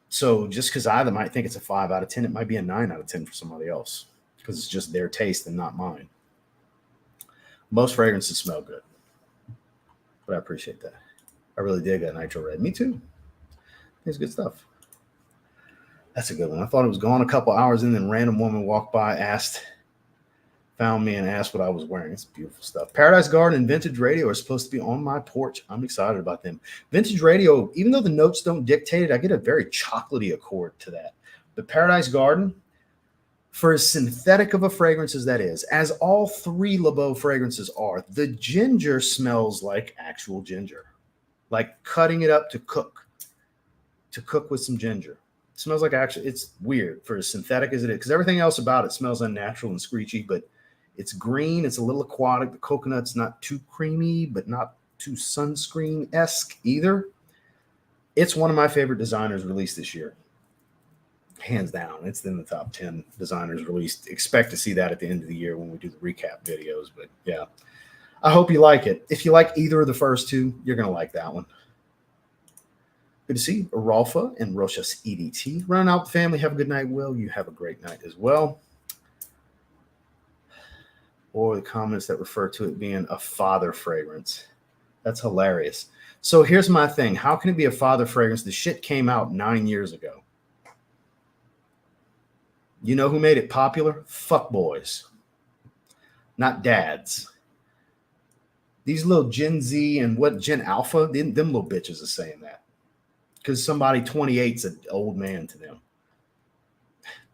So just because I might think it's a 5 out of 10, it might be a 9 out of 10 for somebody else because it's just their taste and not mine. Most fragrances smell good, but I appreciate that. I really dig that Nitro Red. Me too. It's good stuff. That's a good one. I thought it was gone a couple hours in, then random woman walked by, found me and asked what I was wearing. It's beautiful stuff. Paradise Garden and Vintage Radio are supposed to be on my porch. I'm excited about them. Vintage Radio, even though the notes don't dictate it, I get a very chocolatey accord to that. The Paradise Garden, for as synthetic of a fragrance as that is, as all 3 LeBeau fragrances are, the ginger smells like actual ginger. Like cutting it up to cook with some ginger. It smells like it's weird for as synthetic as it is, because everything else about it smells unnatural and screechy, but it's green. It's a little aquatic. The coconut's not too creamy, but not too sunscreen-esque either. It's one of my favorite designers released this year. Hands down. It's in the top 10 designers released. Expect to see that at the end of the year when we do the recap videos. But yeah, I hope you like it. If you like either of the first 2, you're going to like that one. Good to see Rolfa and Rochas EDT. Running out the family. Have a good night, Will. You have a great night as well. Or the comments that refer to it being a father fragrance. That's hilarious. So here's my thing. How can it be a father fragrance? The shit came out 9 years ago. You know who made it popular? Fuck boys. Not dads. These little Gen Z and what Gen Alpha, them little bitches are saying that. Because somebody 28's an old man to them.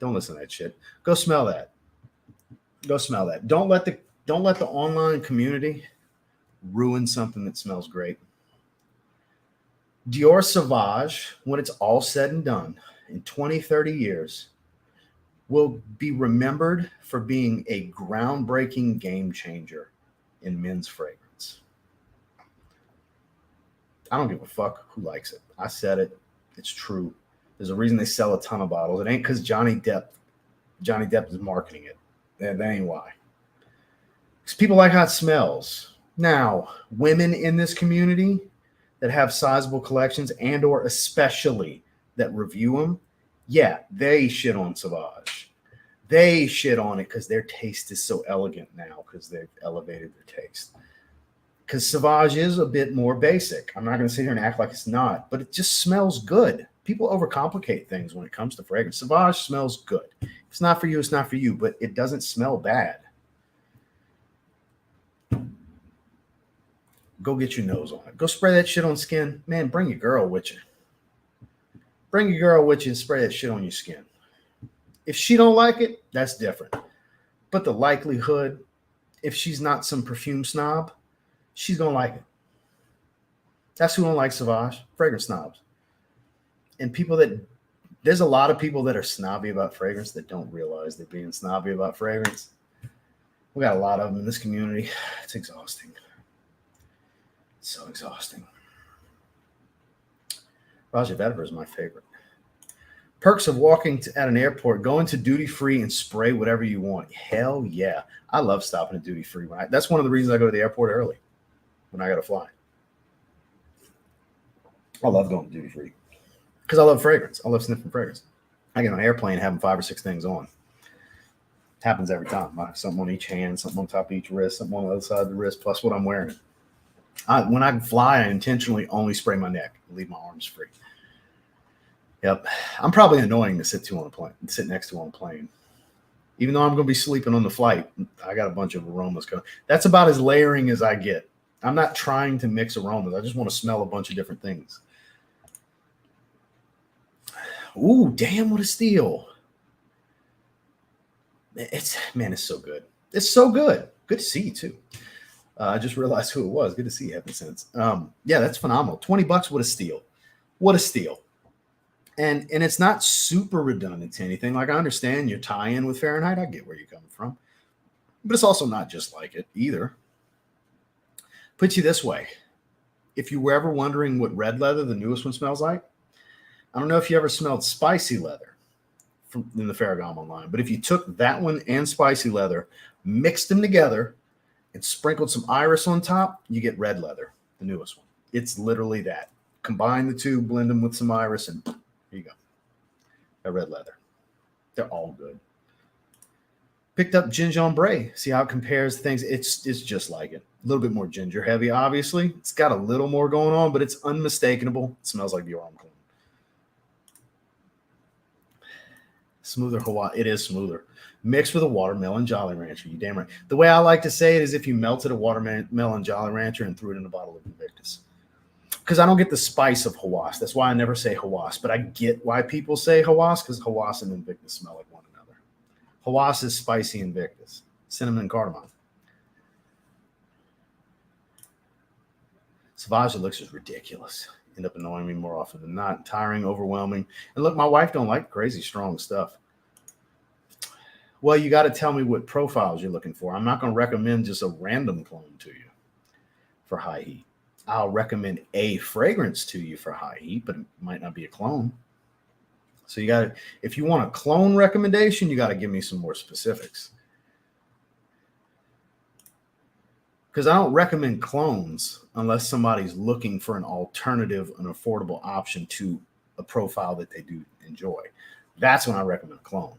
Don't listen to that shit. Go smell that. Go smell that. Don't let the online community ruin something that smells great. Dior Sauvage, when it's all said and done, in 20, 30 years, will be remembered for being a groundbreaking game changer in men's fragrance. I don't give a fuck who likes it. I said it. It's true. There's a reason they sell a ton of bottles. It ain't because Johnny Depp is marketing it. That ain't why. Because people like how it smells. Now, women in this community that have sizable collections and or especially that review them, yeah, they shit on Sauvage. They shit on it because their taste is so elegant now because they've elevated their taste. Because Sauvage is a bit more basic. I'm not going to sit here and act like it's not, but it just smells good. People overcomplicate things when it comes to fragrance. Sauvage smells good. If it's not for you, it's not for you, but it doesn't smell bad. Go get your nose on it. Go spray that shit on skin. Man, bring your girl with you. Bring your girl with you and spray that shit on your skin. If she don't like it, that's different. But the likelihood, if she's not some perfume snob, she's going to like it. That's who don't like Sauvage. Fragrance snobs. And there's a lot of people that are snobby about fragrance that don't realize they're being snobby about fragrance. We got a lot of them in this community. It's exhausting. It's so exhausting. Roger Vetiver is my favorite. Perks of walking at an airport, go into duty free and spray whatever you want. Hell yeah. I love stopping at duty free. That's one of the reasons I go to the airport early when I got to fly. I love going to duty free because I love fragrance. I love sniffing fragrance. I get on an airplane having 5 or 6 things on. It happens every time. I have something on each hand, something on top of each wrist, something on the other side of the wrist, plus what I'm wearing. When I fly, I intentionally only spray my neck, leave my arms free. Yep. I'm probably annoying to sit next to on a plane. Even though I'm going to be sleeping on the flight, I got a bunch of aromas going. That's about as layering as I get. I'm not trying to mix aromas. I just want to smell a bunch of different things. Ooh, damn, what a steal. It's so good. It's so good. Good to see you too. I just realized who it was. Good to see you, Heaven Sense. Yeah, that's phenomenal. $20, what a steal. What a steal. And it's not super redundant to anything. Like, I understand your tie-in with Fahrenheit. I get where you're coming from. But it's also not just like it either. Put you this way. If you were ever wondering what red leather, the newest one, smells like, I don't know if you ever smelled spicy leather in the Ferragamo line, but if you took that one and spicy leather, mixed them together, and sprinkled some iris on top, you get red leather, the newest one. It's literally that. Combine the two, blend them with some iris, and here you go. A red leather. They're all good. Picked up gingembre. See how it compares to things. It's just like it. A little bit more ginger heavy, obviously. It's got a little more going on, but it's unmistakable. It smells like your arm cologne. Smoother Hawaii. It is smoother. Mixed with a watermelon Jolly Rancher. You damn right. The way I like to say it is if you melted a watermelon Jolly Rancher and threw it in a bottle of Invictus. Because I don't get the spice of Hawass. That's why I never say Hawass. But I get why people say Hawass, because Hawass and Invictus smell like one another. Hawass is spicy Invictus. Cinnamon and cardamom. Sauvage Elixir is ridiculous. End up annoying me more often than not. Tiring, overwhelming. And look, my wife don't like crazy strong stuff. Well, you got to tell me what profiles you're looking for. I'm not going to recommend just a random clone to you for high heat. I'll recommend a fragrance to you for high heat, but it might not be a clone. So you got to, if you want a clone recommendation, you got to give me some more specifics. Because I don't recommend clones unless somebody's looking for an alternative, an affordable option to a profile that they do enjoy. That's when I recommend a clone.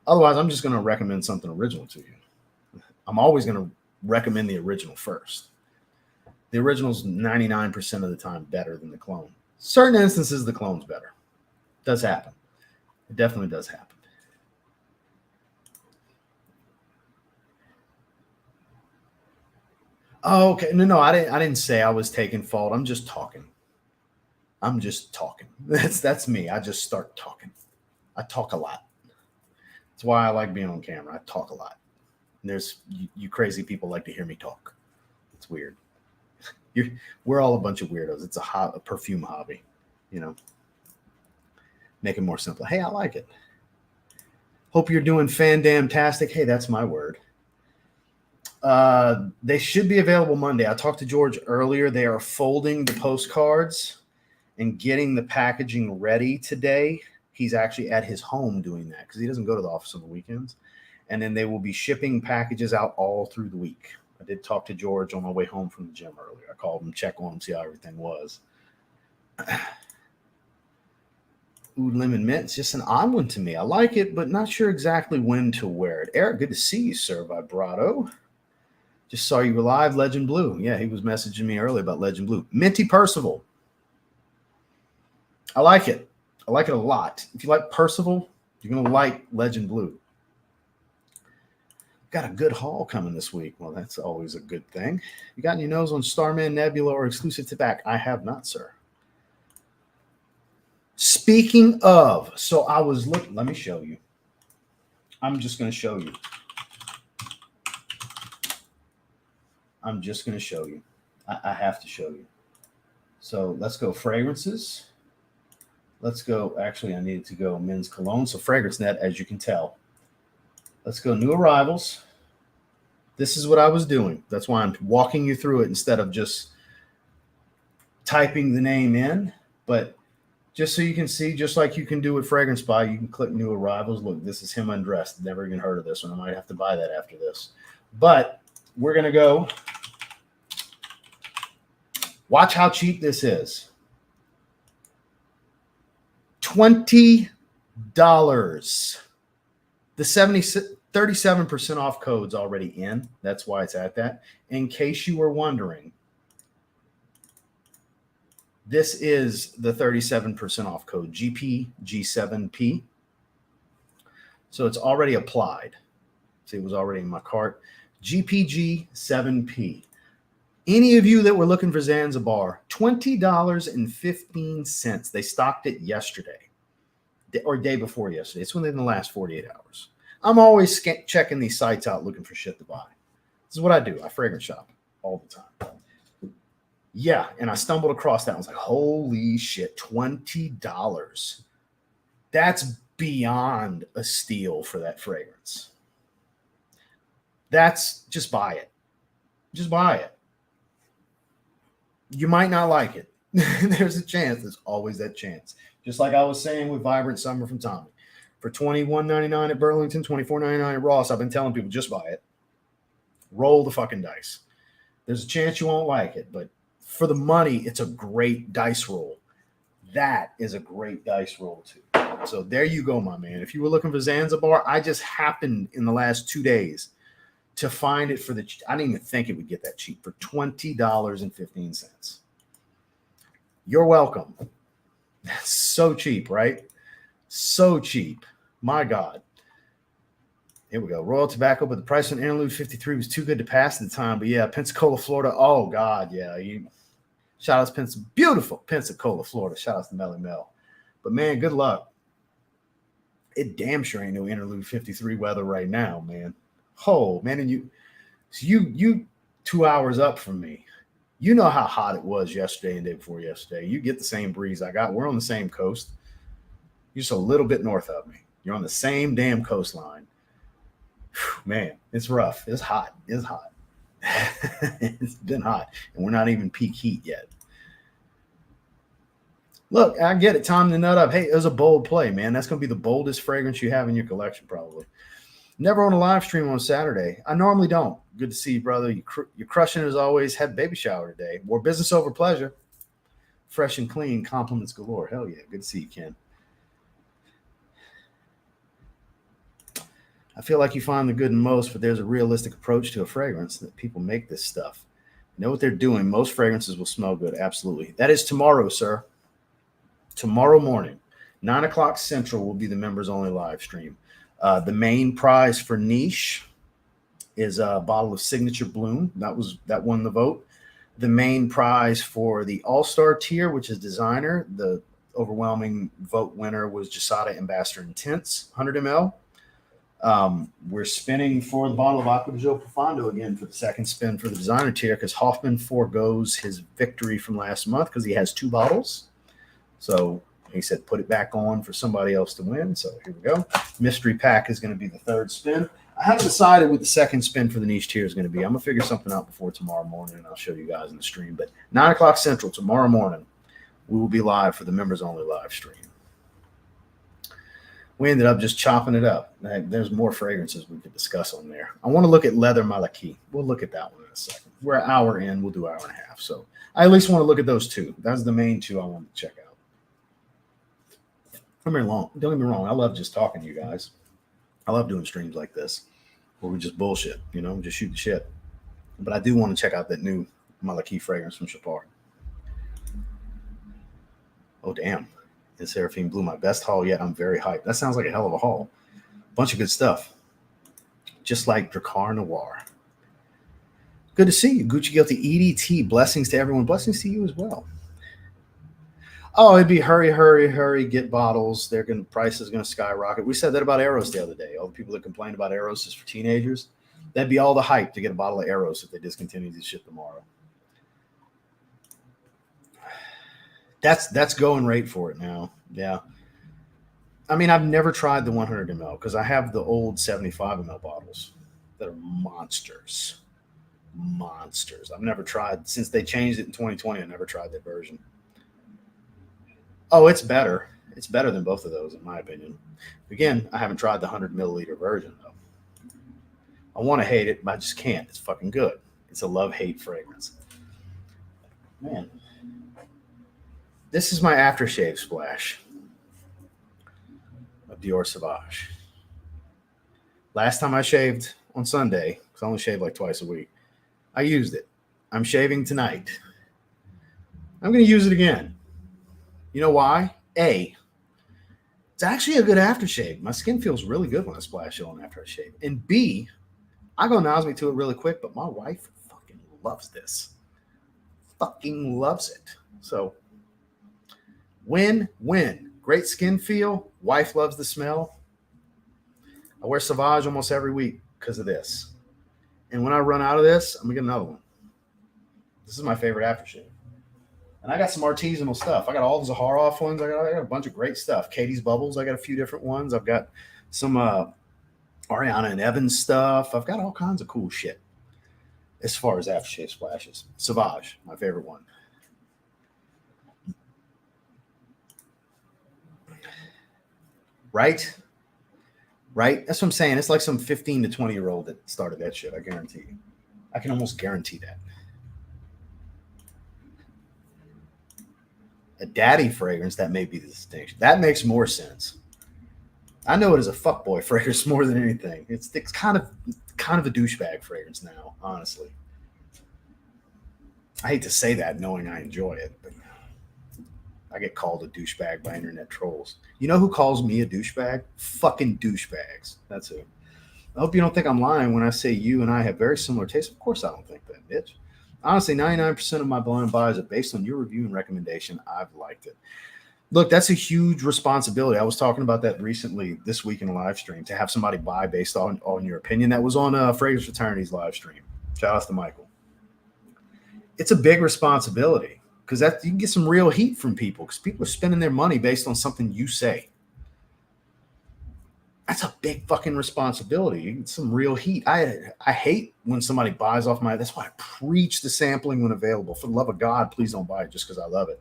Otherwise, I'm just going to recommend something original to you. I'm always going to recommend the original first. The original's 99% of the time better than the clone. Certain instances, the clone's better. It does happen. It definitely does happen. Oh, okay. No, I didn't say I was taking fault. I'm just talking. That's me. I just start talking. I talk a lot. That's why I like being on camera. I talk a lot. And there's you crazy people like to hear me talk. It's weird. We're all a bunch of weirdos. It's a perfume hobby, you know. Make it more simple. Hey, I like it. Hope you're doing fan-damn-tastic. Hey, that's my word. They should be available Monday. I talked to George earlier. They are folding the postcards and getting the packaging ready today. He's actually at his home doing that because he doesn't go to the office on the weekends. And then they will be shipping packages out all through the week. I did talk to George on my way home from the gym earlier. I called him, check on him, see how everything was. Ooh, lemon mint. It's just an odd one to me. I like it, but not sure exactly when to wear it. Eric, good to see you, sir. Vibrato. Just saw you were live. Legend Blue. Yeah, he was messaging me earlier about Legend Blue. Minty Percival. I like it. I like it a lot. If you like Percival, you're going to like Legend Blue. Got a good haul coming this week. Well, that's always a good thing. You got your nose on Starman Nebula or exclusive tobacco? I have not, sir. Speaking of, so I was looking. Let me show you. I'm just going to show you. I'm just going to show you. I have to show you. So let's go fragrances. Let's go. Actually, I needed to go men's cologne. So fragrance net, as you can tell. Let's go new arrivals. This is what I was doing. That's why I'm walking you through it instead of just typing the name in, but Just so you can see, just like you can do with Fragrance Spy, you can click new arrivals. Look, this is him undressed. Never even heard of this one. I might have to buy that after this. But we're going to go. Watch how cheap this is. $20. The 37% off code's already in. That's why it's at that. In case you were wondering, this is the 37% off code, GPG7P. So it's already applied. See, it was already in my cart. GPG7P. Any of you that were looking for Zanzibar, $20.15. They stocked it yesterday or day before yesterday. It's within the last 48 hours. I'm always checking these sites out looking for shit to buy. This is what I do. I fragrance shop all the time. Yeah, and I stumbled across that. I was like, holy shit, $20. That's beyond a steal for that fragrance. That's just buy it. Just buy it. You might not like it. There's a chance. There's always that chance. Just like I was saying with Vibrant Summer from Tommy. For $21.99 at Burlington, $24.99 at Ross, I've been telling people, just buy it. Roll the fucking dice. There's a chance you won't like it, but for the money, it's a great dice roll. That is a great dice roll, too. So there you go, my man. If you were looking for Zanzibar, I just happened in the last 2 days to find it for the, I didn't even think it would get that cheap, for $20.15. You're welcome. That's so cheap, right? So cheap. My God. Here we go. Royal Tobacco, but the price on Interlude 53 was too good to pass at the time. But yeah, Pensacola, Florida. Oh, God, yeah. Shout out to beautiful Pensacola, Florida. Shout out to Melly Mel. But, man, good luck. It damn sure ain't no Interlude 53 weather right now, man. Oh, man, and you 2 hours up from me. You know how hot it was yesterday and day before yesterday. You get the same breeze I got. We're on the same coast. You're just a little bit north of me. You're on the same damn coastline. Whew, man, it's rough. It's hot. It's hot. It's been hot, and we're not even peak heat yet. Look, I get it. Time to nut up. Hey, it was a bold play, man. That's going to be the boldest fragrance you have in your collection, probably. Never on a live stream on Saturday. I normally don't. Good to see you, brother. You're crushing it as always. Had baby shower today. More business over pleasure. Fresh and clean. Compliments galore. Hell yeah. Good to see you, Ken. I feel like you find the good in most, but there's a realistic approach to a fragrance that people make this stuff. Know what they're doing. Most fragrances will smell good. Absolutely. That is tomorrow, sir. Tomorrow morning, 9 o'clock Central will be the members only live stream. The main prize for niche is a bottle of Signature Bloom. That won the vote. The main prize for the All-Star tier, which is designer, the overwhelming vote winner was Jasada Ambassador Intense, 100 ml. We're spinning for the bottle of Acqua di Gio Profondo again for the second spin for the designer tier because Hoffman forgoes his victory from last month because he has 2 bottles. So he said, put it back on for somebody else to win. So here we go. Mystery pack is going to be the third spin. I haven't decided what the second spin for the niche tier is going to be. I'm going to figure something out before tomorrow morning, and I'll show you guys in the stream. But 9 o'clock Central tomorrow morning, we will be live for the members only live stream. We ended up just chopping it up. There's more fragrances we could discuss on there. I want to look at Leather Malaki. We'll look at that one in a second. We're an hour in. We'll do an hour and a half. So I at least want to look at those 2. That's the main 2 I want to check out. Don't get me wrong. I love just talking to you guys. I love doing streams like this where we just bullshit, just shoot the shit. But I do want to check out that new Malaki fragrance from Chapar. Oh, damn. And Seraphine Blue, my best haul yet. I'm very hyped. That sounds like a hell of a haul. Bunch of good stuff. Just like Drakkar Noir. Good to see you. Gucci Guilty EDT. Blessings to everyone. Blessings to you as well. Oh, it'd be hurry, get bottles. Price is going to skyrocket. We said that about Eros the other day. All the people that complained about Eros is for teenagers. That'd be all the hype to get a bottle of Eros if they discontinue this shit tomorrow. That's going rate for it now. Yeah. I mean, I've never tried the 100 ml because I have the old 75 ml bottles that are monsters. I've never tried, since they changed it in 2020, I never tried that version. Oh, it's better. It's better than both of those, in my opinion. Again, I haven't tried the 100 milliliter version, though. I want to hate it, but I just can't. It's fucking good. It's a love-hate fragrance. Man, this is my aftershave splash of Dior Sauvage. Last time I shaved on Sunday, because I only shave like twice a week, I used it. I'm shaving tonight. I'm going to use it again. You know why? A, it's actually a good aftershave. My skin feels really good when I splash it on after I shave. And B, I go nosmy to it really quick, but my wife fucking loves this. Fucking loves it. So, win. Great skin feel. Wife loves the smell. I wear Sauvage almost every week because of this. And when I run out of this, I'm going to get another one. This is my favorite aftershave. And I got some artisanal stuff. I got all the Zaharoff ones. I got a bunch of great stuff. Katie's Bubbles. I got a few different ones. I've got some Ariana and Evans stuff. I've got all kinds of cool shit as far as aftershave splashes. Sauvage, my favorite one. Right? That's what I'm saying. It's like some 15 to 20-year-old that started that shit. I guarantee you. I can almost guarantee that. A daddy fragrance, that may be the distinction. That makes more sense. I know it as a fuckboy fragrance more than anything. It's kind of a douchebag fragrance now, honestly. I hate to say that knowing I enjoy it, but I get called a douchebag by internet trolls. You know who calls me a douchebag? Fucking douchebags. That's who. I hope you don't think I'm lying when I say you and I have very similar tastes. Of course I don't think that, bitch. Honestly, 99% of my blind buys are based on your review and recommendation. I've liked it. Look, that's a huge responsibility. I was talking about that recently this week in a live stream, to have somebody buy based on your opinion. That was on Fragrance Fraternity's live stream. Shout out to Michael. It's a big responsibility because that you can get some real heat from people because people are spending their money based on something you say. That's a big fucking responsibility. You get some real heat. I hate when somebody buys off my. That's why I preach the sampling when available. For the love of God, please don't buy it just because I love it.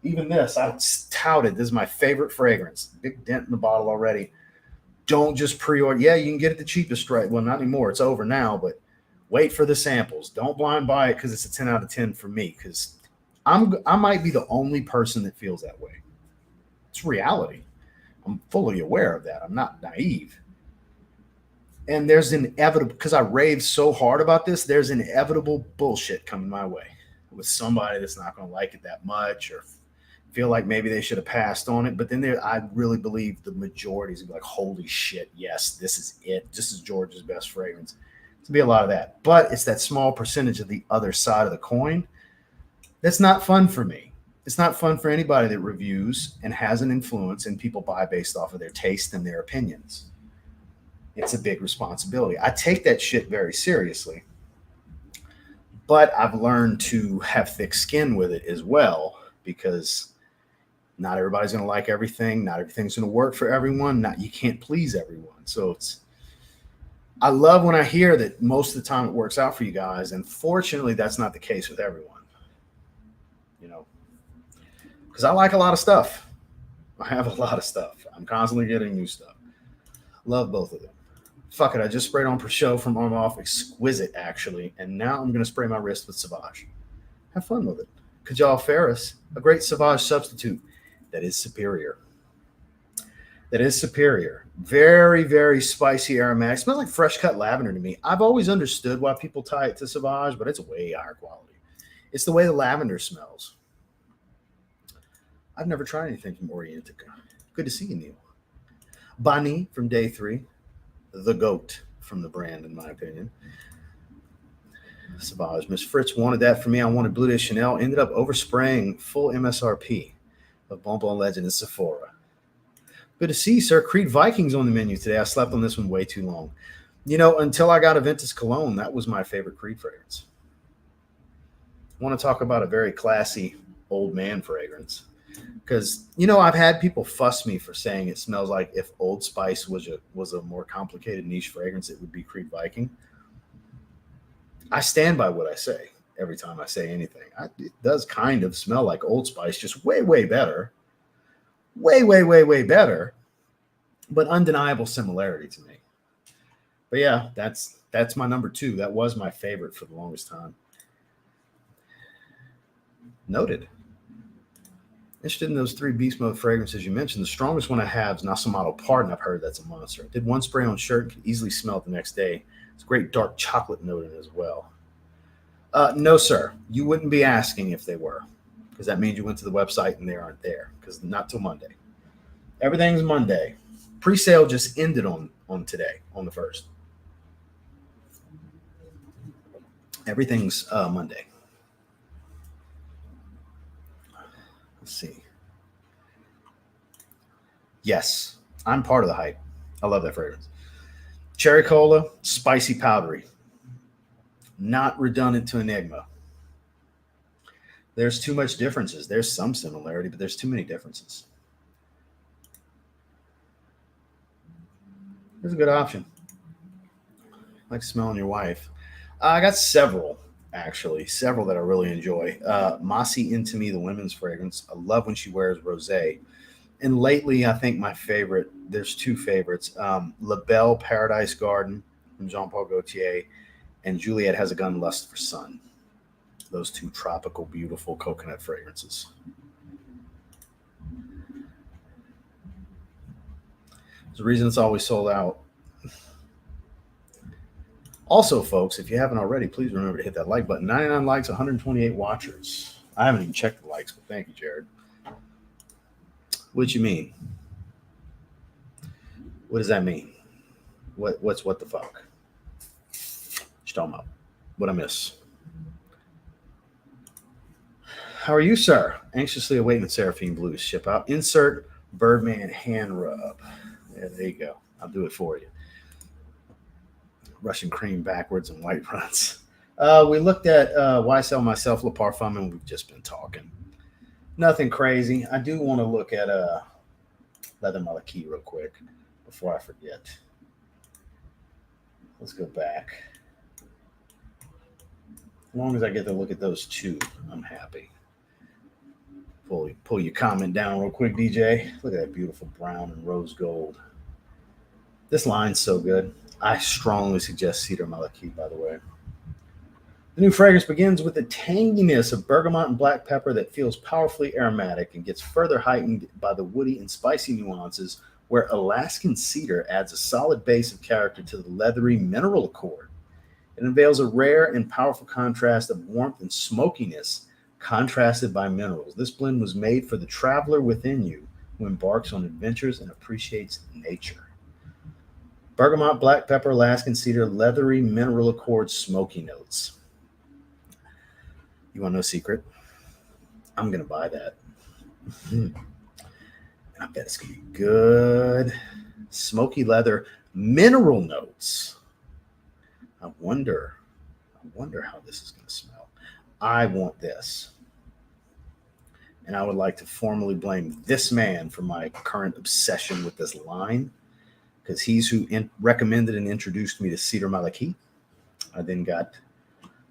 Even this, I touted. This is my favorite fragrance. Big dent in the bottle already. Don't just pre-order. Yeah, you can get it the cheapest, right? Well, not anymore. It's over now, but wait for the samples. Don't blind buy it because it's a 10 out of 10 for me. Because I might be the only person that feels that way. It's reality. I'm fully aware of that. I'm not naive. And there's inevitable, because I raved so hard about this, there's inevitable bullshit coming my way with somebody that's not going to like it that much or feel like maybe they should have passed on it. But then I really believe the majority is like, holy shit, yes, this is it. This is George's best fragrance. It's going to be a lot of that. But it's that small percentage of the other side of the coin that's not fun for me. It's not fun for anybody that reviews and has an influence and people buy based off of their taste and their opinions. It's a big responsibility. I take that shit very seriously, but I've learned to have thick skin with it as well because not everybody's going to like everything. Not everything's going to work for everyone. You can't please everyone. So I love when I hear that most of the time it works out for you guys. And fortunately, that's not the case with everyone. Because I like a lot of stuff. I have a lot of stuff. I'm constantly getting new stuff. Love both of them. Fuck it. I just sprayed on per show from Arm Off. Exquisite, actually. And now I'm going to spray my wrist with Sauvage. Have fun with it. Kajal Ferris, a great Sauvage substitute that is superior. Very, very spicy aromatic. Smells like fresh cut lavender to me. I've always understood why people tie it to Sauvage, but it's way higher quality. It's the way the lavender smells. I've never tried anything from Orientica. Good to see you, Neil. Bani from Day 3. The GOAT from the brand, in my opinion. Sauvage. Miss Fritz wanted that for me. I wanted Bleu de Chanel. Ended up overspraying full MSRP of Bonbon Legend and Sephora. Good to see you, sir. Creed Vikings on the menu today. I slept on this one way too long. Until I got Aventus Cologne, that was my favorite Creed fragrance. I want to talk about a very classy old man fragrance. Because, I've had people fuss me for saying it smells like if Old Spice was a more complicated niche fragrance, it would be Creed Viking. I stand by what I say every time I say anything. It does kind of smell like Old Spice, just way, way better. Way, way, way, way better, but undeniable similarity to me. But yeah, that's my number 2. That was my favorite for the longest time. Noted. Interested in those 3 beast mode fragrances you mentioned. The strongest one I have is Nasomato Pardon. I've heard that's a monster. I did one spray on shirt and could easily smell it the next day. It's a great dark chocolate note in it as well. No, sir. You wouldn't be asking if they were, because that means you went to the website and they aren't there, because not till Monday. Everything's Monday. Pre-sale just ended on today, on the 1st. Everything's Monday. Let's see. Yes, I'm part of the hype. I love that fragrance. Cherry cola, spicy powdery. Not redundant to Enigma. There's too much differences. There's some similarity, but there's too many differences. It's a good option. Like smelling your wife. I got several, actually. Several that I really enjoy. Mossy Into Me, the women's fragrance. I love when she wears rosé. And lately, I think my favorite, there's 2 favorites. La Belle Paradise Garden from Jean-Paul Gaultier, and Juliet Has a Gun, Lust for Sun. Those 2 tropical, beautiful coconut fragrances. There's a reason it's always sold out. Also, folks, if you haven't already, please remember to hit that like button. 99 likes, 128 watchers. I haven't even checked the likes, but thank you, Jared. What you mean? What does that mean? What's what the fuck? What you talking about? What I miss? How are you, sir? Anxiously awaiting the Seraphine Blues ship out. Insert Birdman hand rub. Yeah, there you go. I'll do it for you. Russian cream backwards and white runs. We looked at YSL Myself, Le Parfum, and we've just been talking. Nothing crazy. I do want to look at Leather Malaki real quick before I forget. Let's go back. As long as I get to look at those 2, I'm happy. Pull your comment down real quick, DJ. Look at that beautiful brown and rose gold. This line's so good. I strongly suggest Cedar Malaki, by the way. The new fragrance begins with the tanginess of bergamot and black pepper that feels powerfully aromatic and gets further heightened by the woody and spicy nuances where Alaskan cedar adds a solid base of character to the leathery mineral accord. It unveils a rare and powerful contrast of warmth and smokiness contrasted by minerals. This blend was made for the traveler within you who embarks on adventures and appreciates nature. Bergamot, black pepper, Alaskan cedar, leathery mineral accord, smoky notes. You want to know a secret? I'm going to buy that. I bet it's going to be good. Smoky leather, mineral notes. I wonder how this is going to smell. I want this. And I would like to formally blame this man for my current obsession with this line, because he's who recommended and introduced me to Cedar Malaki. I then got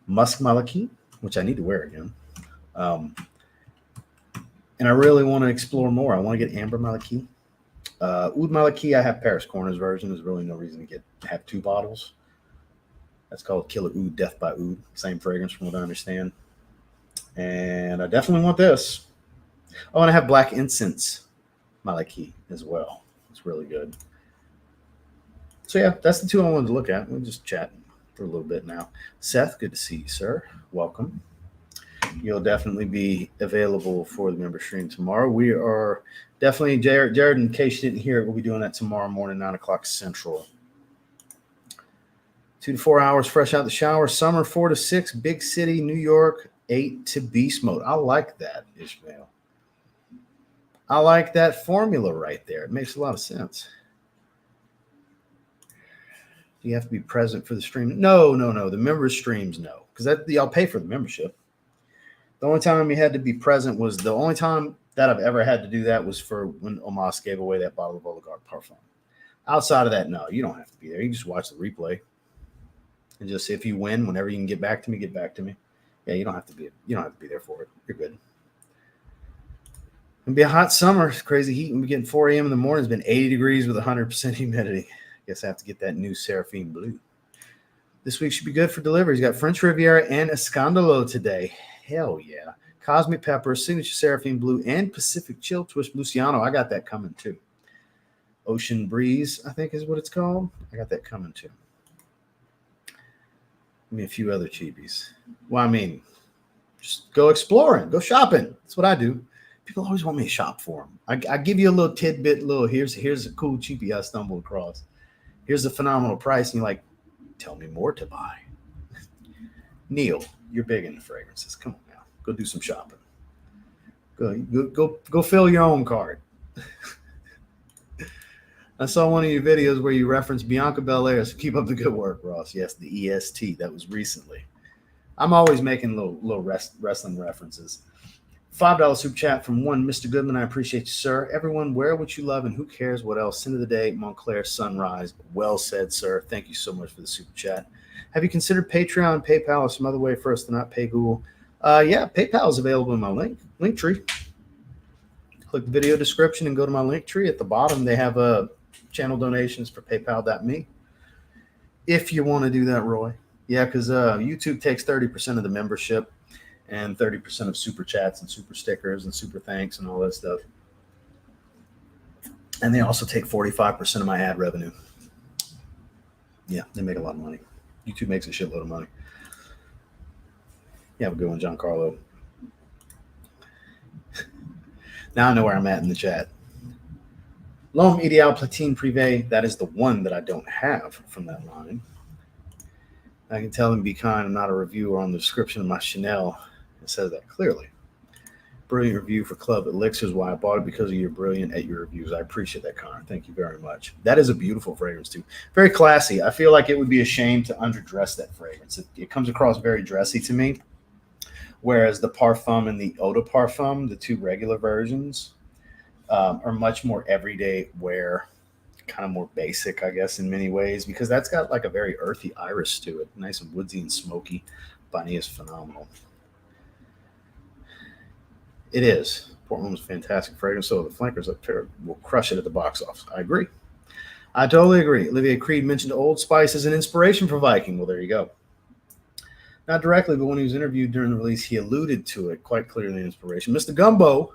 Musk Malaki, which I need to wear again. And I really want to explore more. I want to get Amber Malaki. Oud Malaki, I have Paris Corners version. There's really no reason to have 2 bottles. That's called Killer Oud, Death by Oud. Same fragrance from what I understand. And I definitely want this. Oh, and I have Black Incense Malaki as well. It's really good. So yeah, that's the 2 I wanted to look at. We'll just chat for a little bit now. Seth, good to see you, sir. Welcome. You'll definitely be available for the member stream tomorrow. We are definitely, Jared, in case you didn't hear it, we'll be doing that tomorrow morning, 9 o'clock Central. 2 to 4 hours fresh out the shower. Summer, 4 to 6. Big city, New York, 8 to beast mode. I like that, Ishmael. I like that formula right there. It makes a lot of sense. Do you have to be present for the stream? No. The member streams, no. Because I'll pay for the membership. The only time you had to be present was the only time that I've ever had to do that was for when Omas gave away that bottle of Oligarch parfum. Outside of that, no, you don't have to be there. You can just watch the replay. And just if you win, whenever you can get back to me, get back to me. Yeah, you don't have to be there for it. You're good. It'll be a hot summer. It's crazy heat. We'll be getting 4 a.m. in the morning. It's been 80 degrees with 100% humidity. Guess I have to get that new Seraphine Blue. This week should be good for deliveries. Got French Riviera and Escandalo today. Hell yeah. Cosmic Pepper, Signature Seraphine Blue, and Pacific Chill Twist Luciano. I got that coming too. Ocean Breeze, I think is what it's called. I got that coming too. I mean, a few other cheapies. Well, I mean, just go exploring, go shopping. That's what I do. People always want me to shop for them. I give you a little tidbit, here's a cool cheapie I stumbled across. Here's a phenomenal price, and you're like, tell me more to buy. Neil, you're big into fragrances. Come on now, go do some shopping. Go fill your own cart. I saw one of your videos where you referenced Bianca Belair. So keep up the good work, Ross. Yes, the EST. That was recently. I'm always making little wrestling references. $5 super chat from one Mr. Goodman. I appreciate you, sir. Everyone, wear what you love and who cares what else. End of the day, Montclair Sunrise. Well said, sir. Thank you so much for the super chat. Have you considered Patreon, PayPal, or some other way for us to not pay Google? Yeah, PayPal is available in my link tree. Click the video description and go to my link tree. At the bottom, they have channel donations for PayPal.me. If you want to do that, Roy. Yeah, because YouTube takes 30% of the membership and 30% of super chats and super stickers and super thanks and all that stuff. And they also take 45% of my ad revenue. Yeah, they make a lot of money. YouTube makes a shitload of money. Yeah, have a good one, Giancarlo. Now I know where I'm at in the chat. L'Homme Ideal Platine Privé, that is the one that I don't have from that line. I can tell them be kind. I'm not a reviewer on the description of my Chanel. It says that clearly. Brilliant review for Club Elixirs. Why I bought it, because of your brilliant at your reviews. I appreciate that, Connor. Thank you very much. That is a beautiful fragrance too. Very classy. I feel like it would be a shame to underdress that fragrance. It comes across very dressy to me. Whereas the Parfum and the Eau de Parfum, the two regular versions, are much more everyday wear, kind of more basic, I guess, in many ways, because that's got like a very earthy iris to it. Nice and woodsy and smoky. Bunny is phenomenal. It is. Portland's a fantastic fragrance, so the flankers up there will crush it at the box office. I agree. I totally agree. Olivier Creed mentioned Old Spice as an inspiration for Viking. Well, there you go. Not directly, but when he was interviewed during the release, he alluded to it quite clearly. Inspiration. Mr. Gumbo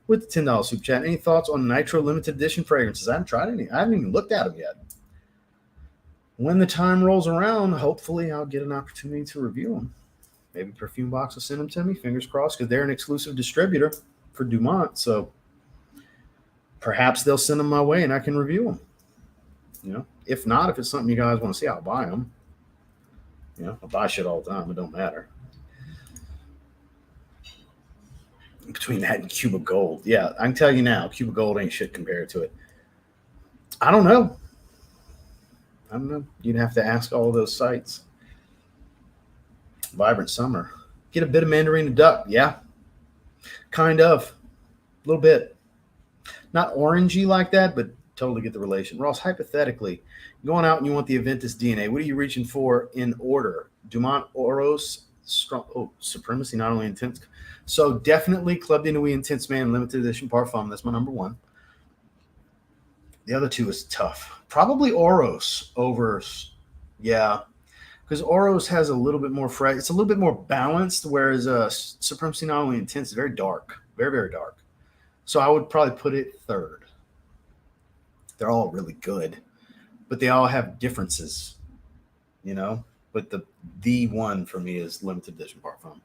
with the $10 super chat. Any thoughts on Nitro limited edition fragrances? I haven't tried any. I haven't even looked at them yet. When the time rolls around, hopefully I'll get an opportunity to review them. Maybe Perfume Box will send them to me. Fingers crossed, because they're an exclusive distributor for Dumont. So perhaps they'll send them my way and I can review them. You know, if not, if it's something you guys want to see, I'll buy them. You know, I buy shit all the time. It don't matter. Between that and Cuba Gold. Yeah, I can tell you now, Cuba Gold ain't shit compared to it. I don't know. You'd have to ask all those sites. Vibrant Summer. Get a bit of Mandarin Duck. Yeah. Kind of. A little bit. Not orangey like that, but totally get the relation. Ross, hypothetically, going out and you want the Aventus DNA, what are you reaching for in order? Dumont, Oros, Supremacy, not only Intense. So definitely Club de Nuit Intense Man Limited Edition Parfum. That's my number one. The other two is tough. Probably Oros over, yeah, because Oros has a little bit more fresh. It's a little bit more balanced, whereas Supremacy, not only Intense, is very dark, very, very dark. So I would probably put it third. They're all really good, but they all have differences, you know. But the one for me is limited edition Parfum.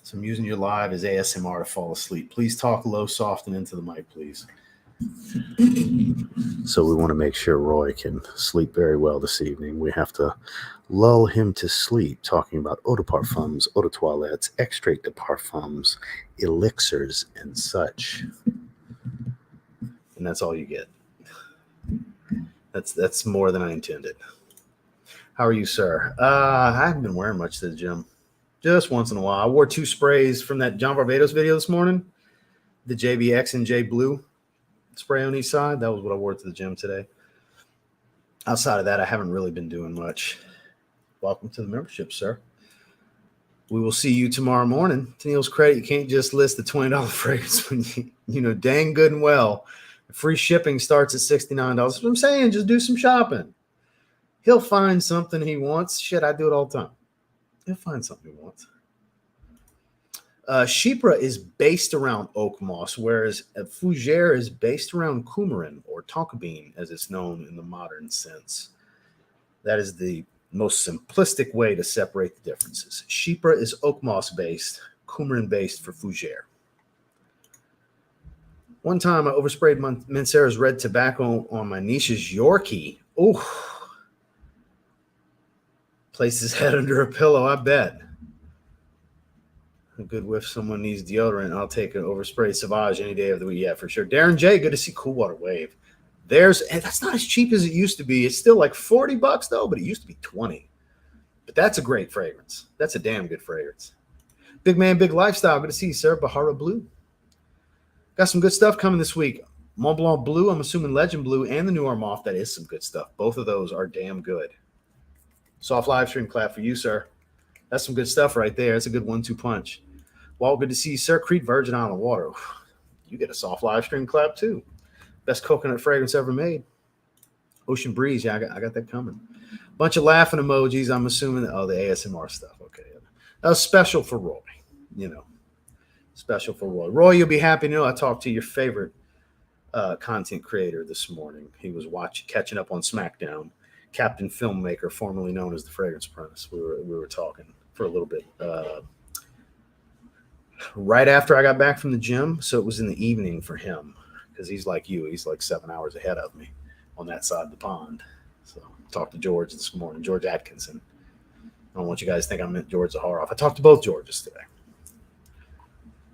So I'm using your live as ASMR to fall asleep. Please talk low, soft, and into the mic, please. So we want to make sure Roy can sleep very well this evening. We have to lull him to sleep talking about eau de parfums, eau de toilettes, extrait de parfums, elixirs, and such. And that's all you get. That's more than I intended. How are you, sir? I haven't been wearing much to the gym. Just once in a while. I wore 2 sprays from that John Barbados video this morning. The JBX and J Blue spray on each side. That was what I wore to the gym today. Outside of that, I haven't really been doing much. Welcome to the membership, sir. We will see you tomorrow morning. To Neil's credit, you can't just list the $20 fragrance when you know dang good and well free shipping starts at $69. That's what I'm saying. Just do some shopping. He'll find something he wants. Shit, I do it all the time. He'll find something he wants. Chypre is based around oak moss, whereas Fougere is based around coumarin, or tonka bean, as it's known in the modern sense. That is the most simplistic way to separate the differences. Chypre is oak moss based, coumarin based for Fougere. One time I oversprayed Mancera's red tobacco on my niece's Yorkie. Oh, placed his head under a pillow, I bet. A good whiff. Someone needs deodorant. I'll take an overspray Sauvage any day of the week. Yeah, for sure. Darren J, good to see Cool Water Wave. That's not as cheap as it used to be. It's still like $40 though, but it used to be 20. But that's a great fragrance. That's a damn good fragrance. Big Man, Big Lifestyle. Good to see you, sir. Bahara Blue. Got some good stuff coming this week. Mont Blanc Blue, I'm assuming Legend Blue, and the new Armaf. That is some good stuff. Both of those are damn good. Soft live stream clap for you, sir. That's some good stuff right there. That's a good 1-2 punch. Walt, good to see you, sir. Creed Virgin Island Water. You get a soft live stream clap, too. Best coconut fragrance ever made. Ocean Breeze. Yeah, I got that coming. Bunch of laughing emojis. I'm assuming. Oh, the ASMR stuff. Okay. That was special for Roy. Special for Roy. Roy, you'll be happy to know I talked to your favorite content creator this morning. He was catching up on SmackDown. Captain Filmmaker, formerly known as the Fragrance Apprentice. We were talking for a little bit. Right after I got back from the gym, so it was in the evening for him, because he's like you. He's like 7 hours ahead of me on that side of the pond. So talked to George this morning, George Atkinson. I don't want you guys to think I meant George Zaharoff. I talked to both Georges today.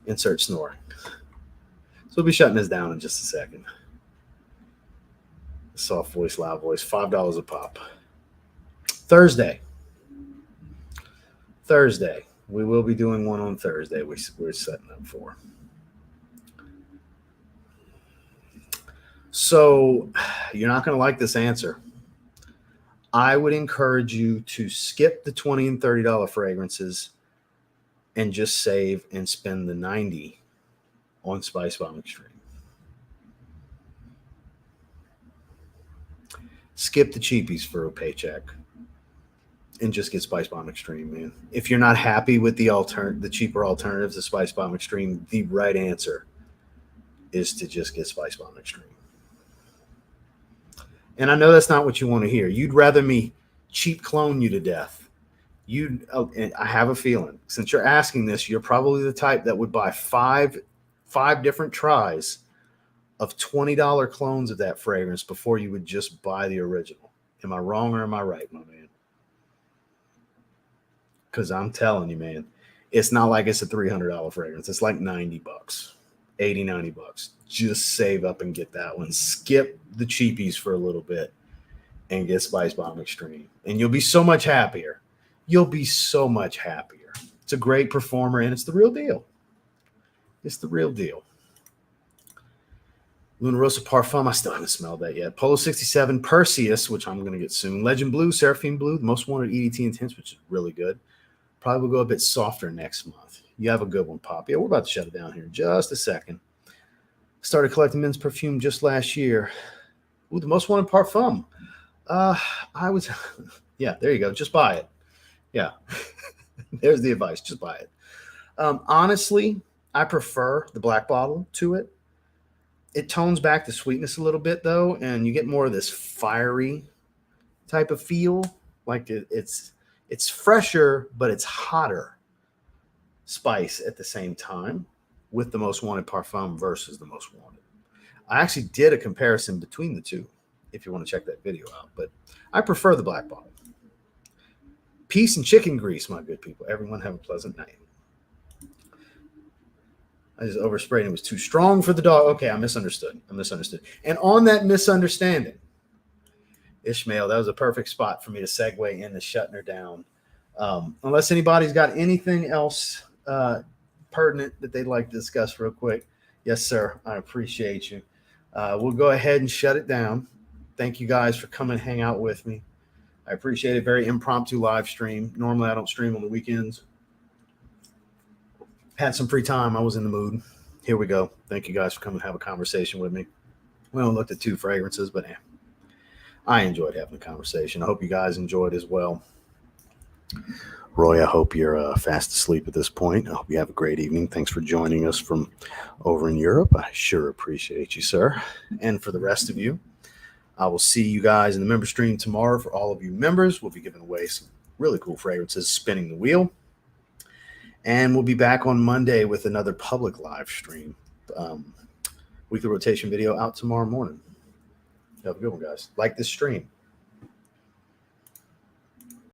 Insert snoring. So we'll be shutting this down in just a second. Soft voice, loud voice, $5 a pop. Thursday. We will be doing one on Thursday. We're setting up for. So you're not going to like this answer. I would encourage you to skip the $20 and $30 fragrances and just save and spend the $90 on Spice Bomb Extreme. Skip the cheapies for a paycheck and just get Spice Bomb Extreme, man. If you're not happy with the cheaper alternatives to Spice Bomb Extreme, the right answer is to just get Spice Bomb Extreme. And I know that's not what you want to hear. You'd rather me cheap clone you to death. And I have a feeling, since you're asking this, you're probably the type that would buy five different tries of $20 clones of that fragrance before you would just buy the original. Am I wrong or am I right, my man? Because I'm telling you, man, it's not like it's a $300 fragrance. It's like $90, $80-$90. Just save up and get that one. Skip the cheapies for a little bit and get Spice Bomb Extreme. And you'll be so much happier. It's a great performer, and it's the real deal. Luna Rosa Parfum, I still haven't smelled that yet. Polo 67, Perseus, which I'm going to get soon. Legend Blue, Seraphine Blue, the most wanted EDT Intense, which is really good. Probably will go a bit softer next month. You have a good one, Pop. Yeah, we're about to shut it down here in just a second. Started collecting men's perfume just last year. Ooh, the most wanted parfum. Yeah, there you go. Just buy it. Yeah. There's the advice. Just buy it. Honestly, I prefer the black bottle to it. It tones back the sweetness a little bit, though, and you get more of this fiery type of feel. Like it's fresher, but it's hotter spice at the same time with the most wanted parfum versus the most wanted. I actually did a comparison between the two if you want to check that video out, but I prefer the black bottle. Peace and chicken grease, my good people. Everyone have a pleasant night. I just oversprayed and it was too strong for the dog. Okay, I misunderstood. And on that misunderstanding, Ishmael, that was a perfect spot for me to segue into shutting her down. Unless anybody's got anything else pertinent that they'd like to discuss real quick. Yes, sir. I appreciate you. We'll go ahead and shut it down. Thank you guys for coming and hang out with me. I appreciate it. Very impromptu live stream. Normally I don't stream on the weekends. Had some free time. I was in the mood. Here we go. Thank you guys for coming to have a conversation with me. We only looked at 2 fragrances, but I enjoyed having a conversation. I hope you guys enjoyed as well. Roy, I hope you're fast asleep at this point. I hope you have a great evening. Thanks for joining us from over in Europe. I sure appreciate you, sir. And for the rest of you, I will see you guys in the member stream tomorrow. For all of you members, we'll be giving away some really cool fragrances, spinning the wheel. And we'll be back on Monday with another public live stream. Weekly rotation video out tomorrow morning. Have a good one, guys. Like this stream.